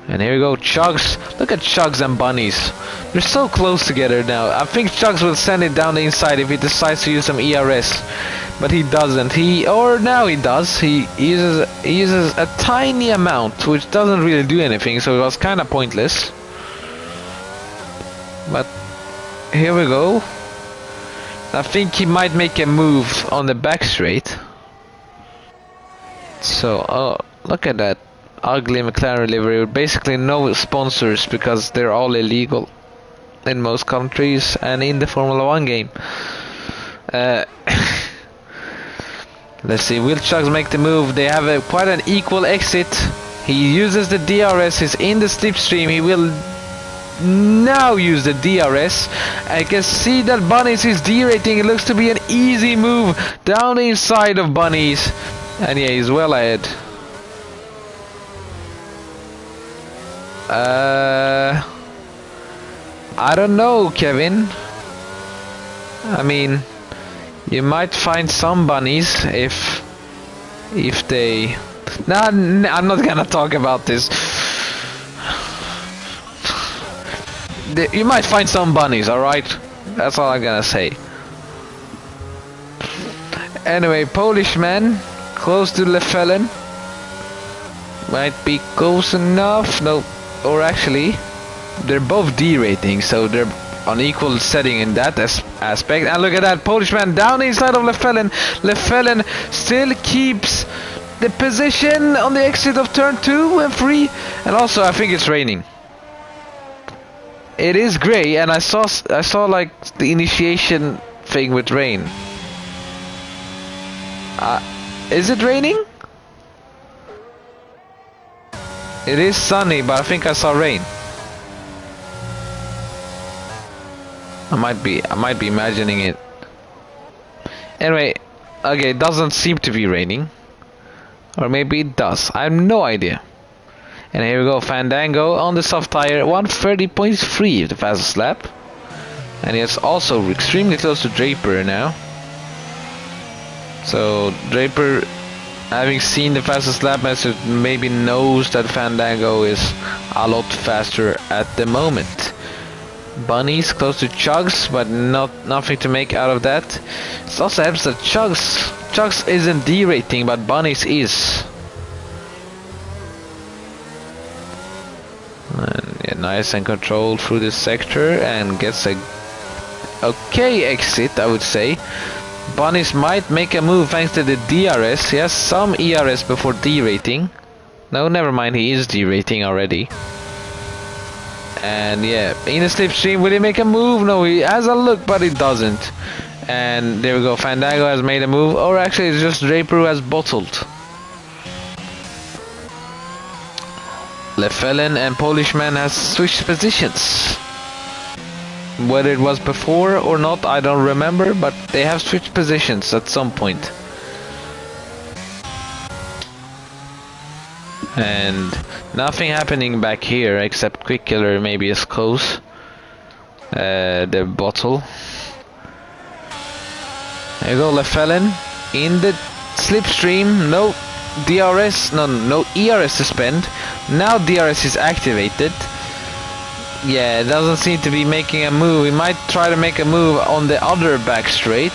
And here we go, Chugs. Look at Chugs and Bunnies. They're so close together now. I think Chugs will send it down the inside if he decides to use some ERS. But he doesn't. Now he does. He uses a tiny amount, which doesn't really do anything, so it was kind of pointless. But here we go. I think he might make a move on the back straight. So, oh, look at that ugly McLaren livery with basically no sponsors because they're all illegal in most countries and in the Formula 1 game. Let's see, will Chugs make the move? They have quite an equal exit. He uses the DRS, he's in the slipstream, he will now use the DRS. I can see that Bunnies is derating. It looks to be an easy move down the inside of Bunnies. And yeah, he's well ahead. I don't know, Kevin. I mean, you might find some Bunnies if they... Nah, I'm not gonna talk about this. You might find some Bunnies, alright? That's all I'm gonna say. Anyway, Polishman, close to Lefelen. Might be close enough. No, or actually, they're both D-rating, so they're on equal setting in that aspect. And look at that, Polishman down inside of Lefelen. Lefelen still keeps the position on the exit of turn 2 and 3. And also, I think it's raining. It is grey, and I saw like the initiation thing with rain. Is it raining? It is sunny, but I think I saw rain. I might be imagining it. Anyway, okay, it doesn't seem to be raining, or maybe it does. I have no idea. And here we go, Fandango on the soft tire, 130.3 the fastest lap. And it's also extremely close to Draper now. So Draper, having seen the fastest lap message, maybe knows that Fandango is a lot faster at the moment. Bunnies close to Chugs, but nothing to make out of that. It also helps that Chugs isn't derating, but Bunnies is. And yeah, nice and controlled through this sector and gets a okay exit, I would say. Bunnies might make a move thanks to the DRS. He has some ERS before D-rating. No, never mind, he is D-rating already. And yeah, in a slipstream, will he make a move? No, he has a look, but he doesn't. And there we go, Fandango has made a move. Or actually, it's just Draper who has bottled. LeFelin and Polishman has switched positions. Whether it was before or not, I don't remember, but they have switched positions at some point. And nothing happening back here except Quick Killer maybe is close. The bottle. There you go, LeFelin in the slipstream. No DRS, no ERS to spend. Now DRS is activated. Yeah, it doesn't seem to be making a move. We might try to make a move on the other back straight.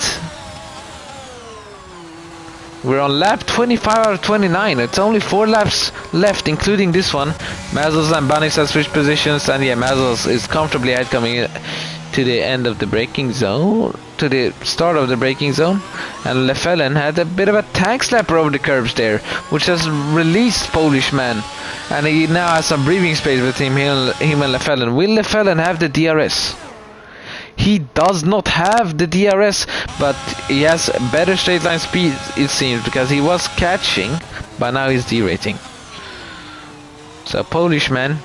We're on lap 25 out of 29. It's only 4 laps left, including this one. Mazzles and Bunnies have switched positions, and yeah, Mazzles is comfortably ahead coming to the end of the braking zone, to the start of the braking zone. And LeFelin had a bit of a tank slapper over the curbs there, which has released Polishman. And he now has some breathing space between him and LeFelin. Will LeFelin have the DRS? He does not have the DRS, but he has better straight line speed, it seems, because he was catching, but now he's derating. So Polishman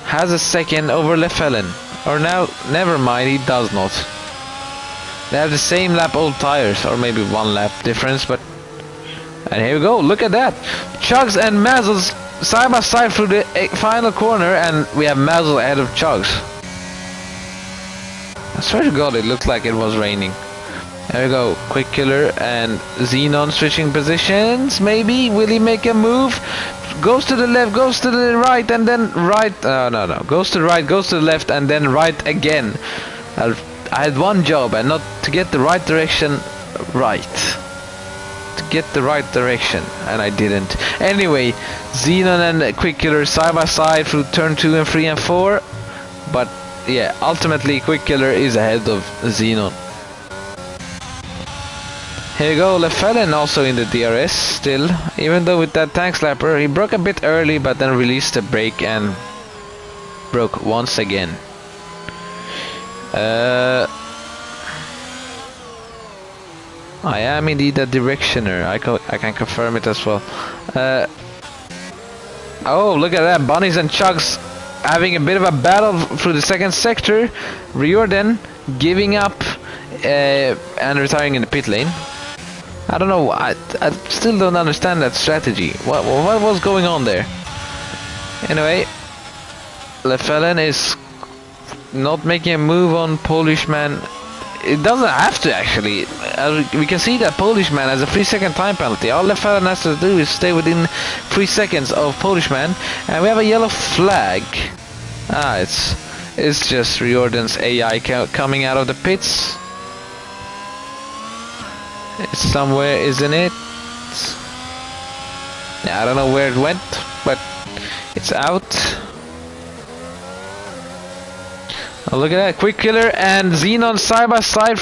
has a second over LeFelin. Or now, never mind, he does not. They have the same lap old tires, or maybe 1 lap difference, but... And here we go, look at that! Chugs and Mazzles side by side through the final corner, and we have Mazzle ahead of Chugs. I swear to God, it looked like it was raining. There we go, Quick Killer and Xenon switching positions. Maybe, will he make a move? Goes to the left, goes to the right, and then right. No. Goes to the right, goes to the left, and then right again. I had one job, and not to get the right direction right. To get the right direction, and I didn't. Anyway, Xenon and Quick Killer side by side through turn 2 and 3 and 4. But yeah, ultimately Quick Killer is ahead of Xenon. Here you go, LeFelin also in the DRS still, even though with that tank slapper he broke a bit early, but then released the brake and broke once again. I am indeed a directioner, I can confirm it as well. Oh, look at that, Bunnies and Chugs having a bit of a battle through the second sector. Riordan giving up and retiring in the pit lane. I don't know, I still don't understand that strategy. What was going on there? Anyway, LeFelin is not making a move on Polishman. It doesn't have to actually. We can see that Polishman has a 3-second time penalty. All LeFelin has to do is stay within 3 seconds of Polishman, and we have a yellow flag. Ah, it's just Riordan's AI coming out of the pits. It's somewhere, isn't it? Yeah, I don't know where it went, but it's out. Oh, look at that, Quick Killer and Xenon side by side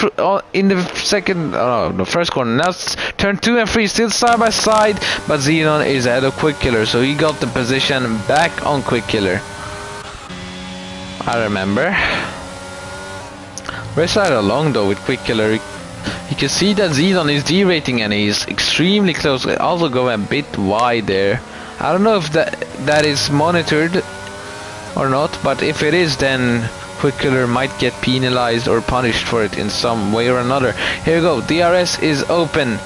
in the the first corner. Now it's turn 2 and 3 still side by side, but Xenon is ahead of Quick Killer, so he got the position back on Quick Killer. I remember. Race right along though with Quick Killer. You can see that Xenon is derating and he's extremely close, also going a bit wide there. I don't know if that is monitored or not, but if it is, then Quick Killer might get penalized or punished for it in some way or another. Here we go, DRS is open.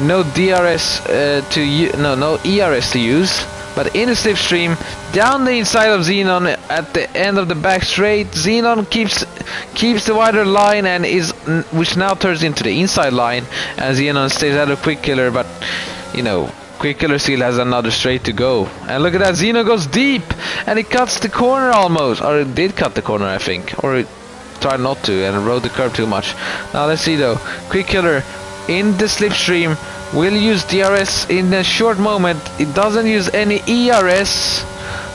No DRS no ERS to use, but in the slipstream, down the inside of Xenon at the end of the back straight. Xenon keeps the wider line and which now turns into the inside line, and Xenon stays out of Quick Killer, but you know, Quick Killer still has another straight to go. And look at that, Xenon goes deep and he cuts the corner almost, or it did cut the corner I think, or it tried not to and rode the curb too much. Now let's see though, Quick Killer in the slipstream will use DRS in a short moment. It doesn't use any ERS,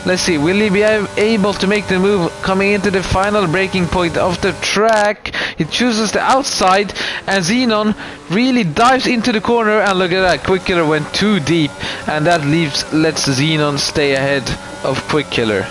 Let's see, will he be able to make the move coming into the final breaking point of the track? He chooses the outside, and Xenon really dives into the corner, and look at that, Quick Killer went too deep, and that lets Xenon stay ahead of Quick Killer.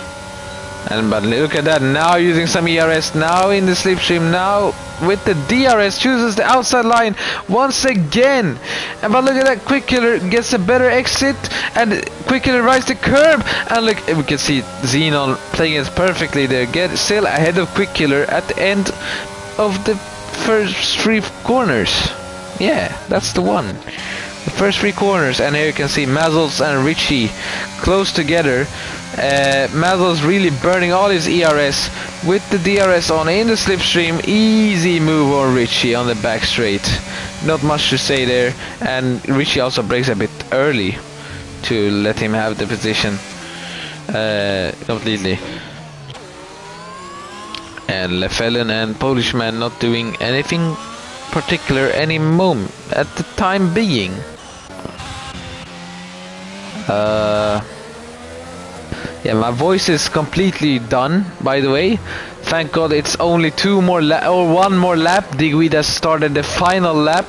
And but look at that, now using some ERS, now in the slipstream, now with the DRS, chooses the outside line once again. And but look at that, Quick Killer gets a better exit, and Quick Killer rides the curb, and look, we can see Xenon playing it perfectly there, still ahead of Quick Killer at the end of the first 3 corners. Yeah, that's the one. The first 3 corners, and here you can see Mazzles and Richie close together. Mazzles really burning all his ERS with the DRS on in the slipstream. Easy move on Richie on the back straight. Not much to say there, and Richie also breaks a bit early to let him have the position completely. And Lefellen and Polishman not doing anything particular any moment at the time being. Yeah, my voice is completely done, by the way. Thank God it's only 2 more or 1 more lap. Digweed has started the final lap.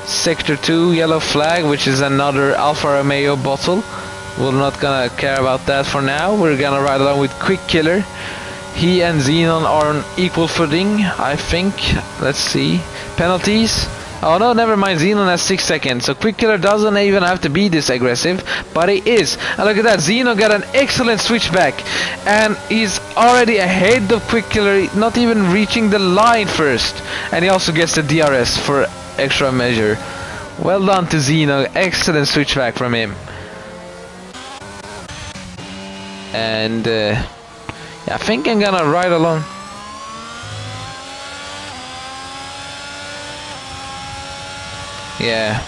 Sector 2 yellow flag, which is another Alfa Romeo bottle. We're not gonna care about that for now. We're gonna ride along with Quick Killer. He and Xenon are on equal footing, I think. Let's see. Penalties. Oh no, never mind, Xenon has 6 seconds, so Quick Killer doesn't even have to be this aggressive, but he is. And look at that, Xenon got an excellent switchback, and he's already ahead of Quick Killer, not even reaching the line first. And he also gets the DRS for extra measure. Well done to Xenon, excellent switchback from him. And yeah, I think I'm gonna ride along. Yeah,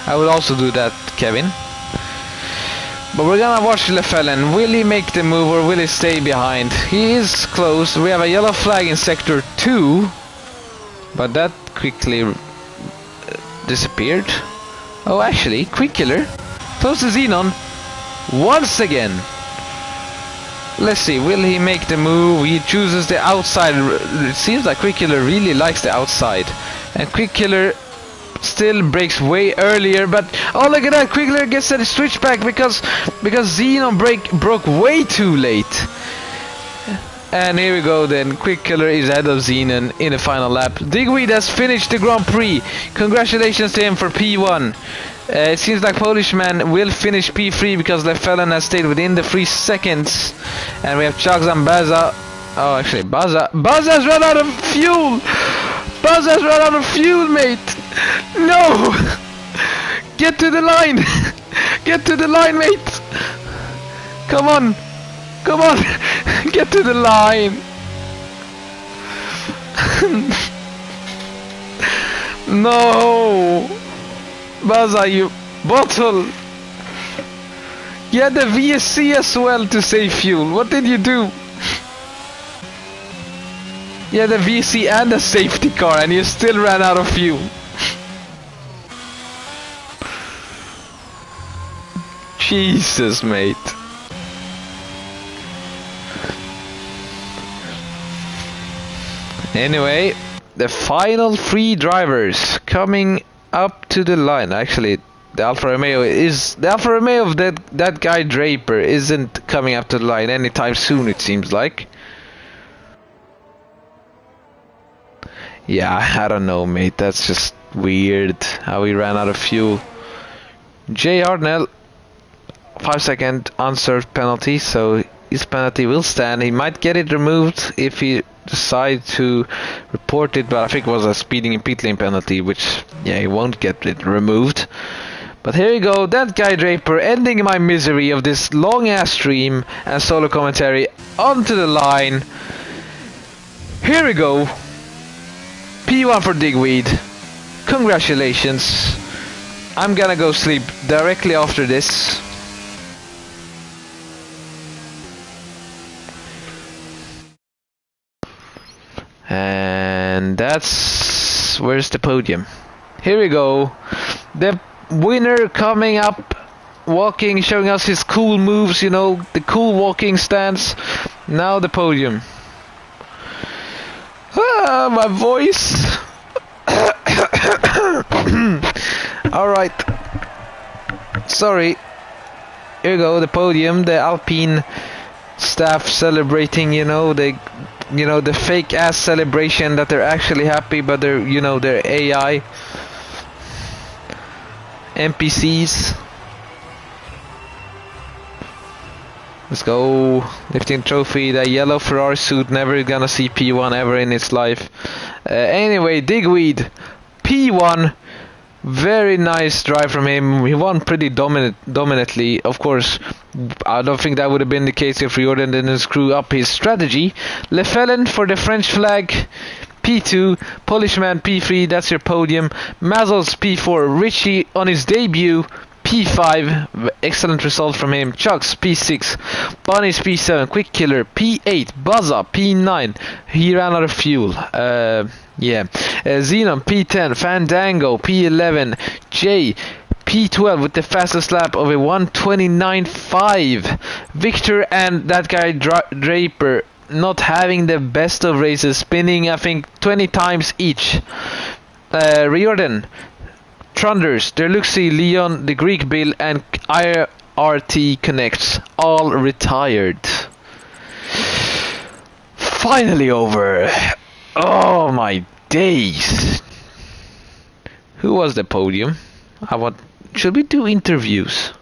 I will also do that, Kevin. But we're gonna watch Lefellen. Will he make the move or will he stay behind? He is close. We have a yellow flag in sector 2, but that quickly disappeared. Oh, actually, Quick Killer close to Xenon once again. Let's see, will he make the move? He chooses the outside. It seems like Quick Killer really likes the outside, and Quick Killer still breaks way earlier, but oh look at that, Quick Killer gets a switchback because Xenon broke way too late. And here we go then, Quick Killer is ahead of Xenon in the final lap. Digweed has finished the Grand Prix. Congratulations to him for P1. It seems like Polishman will finish P3 because Lefellen has stayed within the 3 seconds. And we have Chugs and Baza. Oh, actually, Baza's run out of fuel! Baza's run out of fuel, mate! No! Get to the line! Get to the line, mate! Come on! Come on! Get to the line! No! Baza, you bottle! You had the VSC as well to save fuel. What did you do? You had a VC and a safety car and you still ran out of fuel. Jesus, mate. Anyway, the final 3 drivers coming up to the line. Actually, the Alfa Romeo of that guy Draper isn't coming up to the line anytime soon, it seems like. Yeah, I don't know, mate. That's just weird how he ran out of fuel. J. Hardnell, 5-second unserved penalty, so his penalty will stand. He might get it removed if he decides to report it, but I think it was a speeding and pit lane penalty, which, yeah, he won't get it removed. But here you go, that guy Draper ending my misery of this long ass stream and solo commentary onto the line. Here we go. P1 for Digweed. Congratulations. I'm gonna go sleep directly after this. And that's... where's the podium? Here we go. The winner coming up walking, showing us his cool moves, you know, the cool walking stance. Now the podium. Ah, my voice. Alright. Sorry. Here you go, the podium, the Alpine staff celebrating, you know, the fake ass celebration that they're actually happy, but they're, you know, they're AI NPCs. Let's go, lifting trophy. That yellow Ferrari suit, never gonna see P1 ever in its life. Anyway, Digweed, P1. Very nice drive from him. He won pretty dominantly. Of course, I don't think that would have been the case if Riordan didn't screw up his strategy. Le Felon for the French flag, P2. Polishman, P3. That's your podium. Mazzles, P4. Richie on his debut, P5. Excellent result from him. Chucks, P6. Bunny's P7. Quick Killer, P8. Buzza, P9. He ran out of fuel. Xenon, P10. Fandango, P11. Jay, P12 with the fastest lap of a 1:29.5. Victor and that guy Draper not having the best of races, spinning I think 20 times each. Riordan, Trunders, Deluxi, Leon, the Greek Bill, and IRT Connects all retired. Finally over. Oh my days. Who was the podium? Should we do interviews?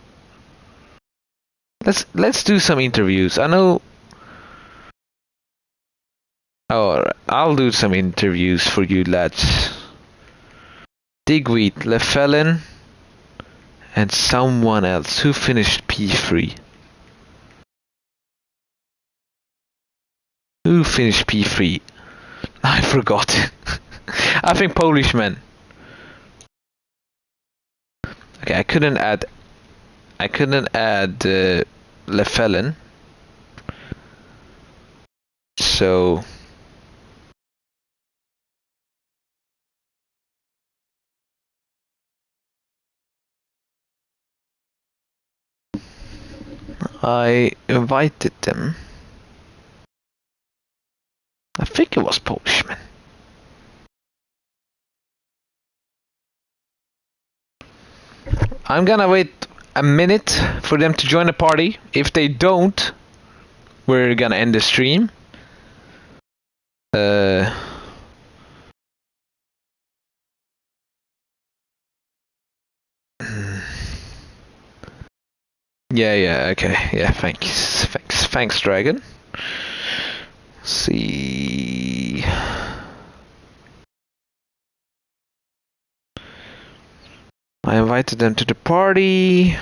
Let's do some interviews. I know. Oh, I'll do some interviews for you lads. Digweed, Le Felon, and someone else who finished P3. Who finished P3? I forgot. I think Polishman. Okay, I couldn't add Le Felon. So I invited them. I think it was Polishman. I'm gonna wait a minute for them to join the party. If they don't, we're gonna end the stream. Yeah, okay. Yeah, thanks, Dragon. See. I invited them to the party.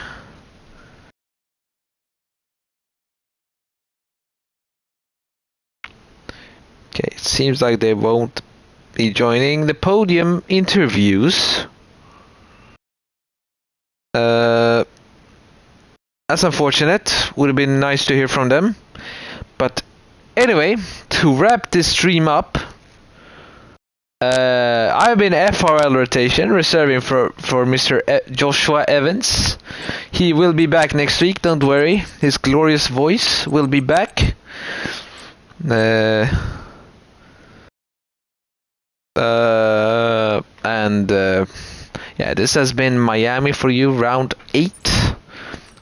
Okay, it seems like they won't be joining the podium interviews. That's unfortunate. Would have been nice to hear from them. But anyway, to wrap this stream up, I've been FRL rotation, reserving for Mr. Joshua Evans. He will be back next week, don't worry. His glorious voice will be back. Yeah, this has been Miami for you, round 8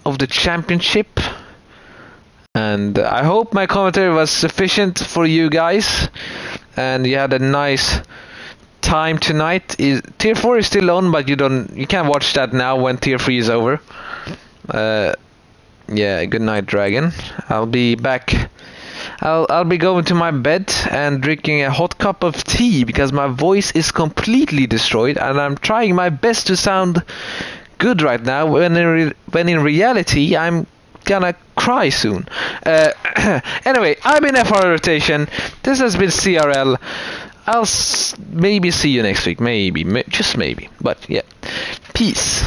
of the championship. And I hope my commentary was sufficient for you guys, and you had a nice time tonight. Tier 4 is still on, but you can't watch that now when Tier 3 is over. Yeah, good night, Dragon. I'll be back. I'll be going to my bed and drinking a hot cup of tea because my voice is completely destroyed, and I'm trying my best to sound good right now when in reality I'm gonna cry soon. Anyway, I've been FR Rotation. This has been CRL. I'll maybe see you next week. Maybe, just maybe. But yeah, peace.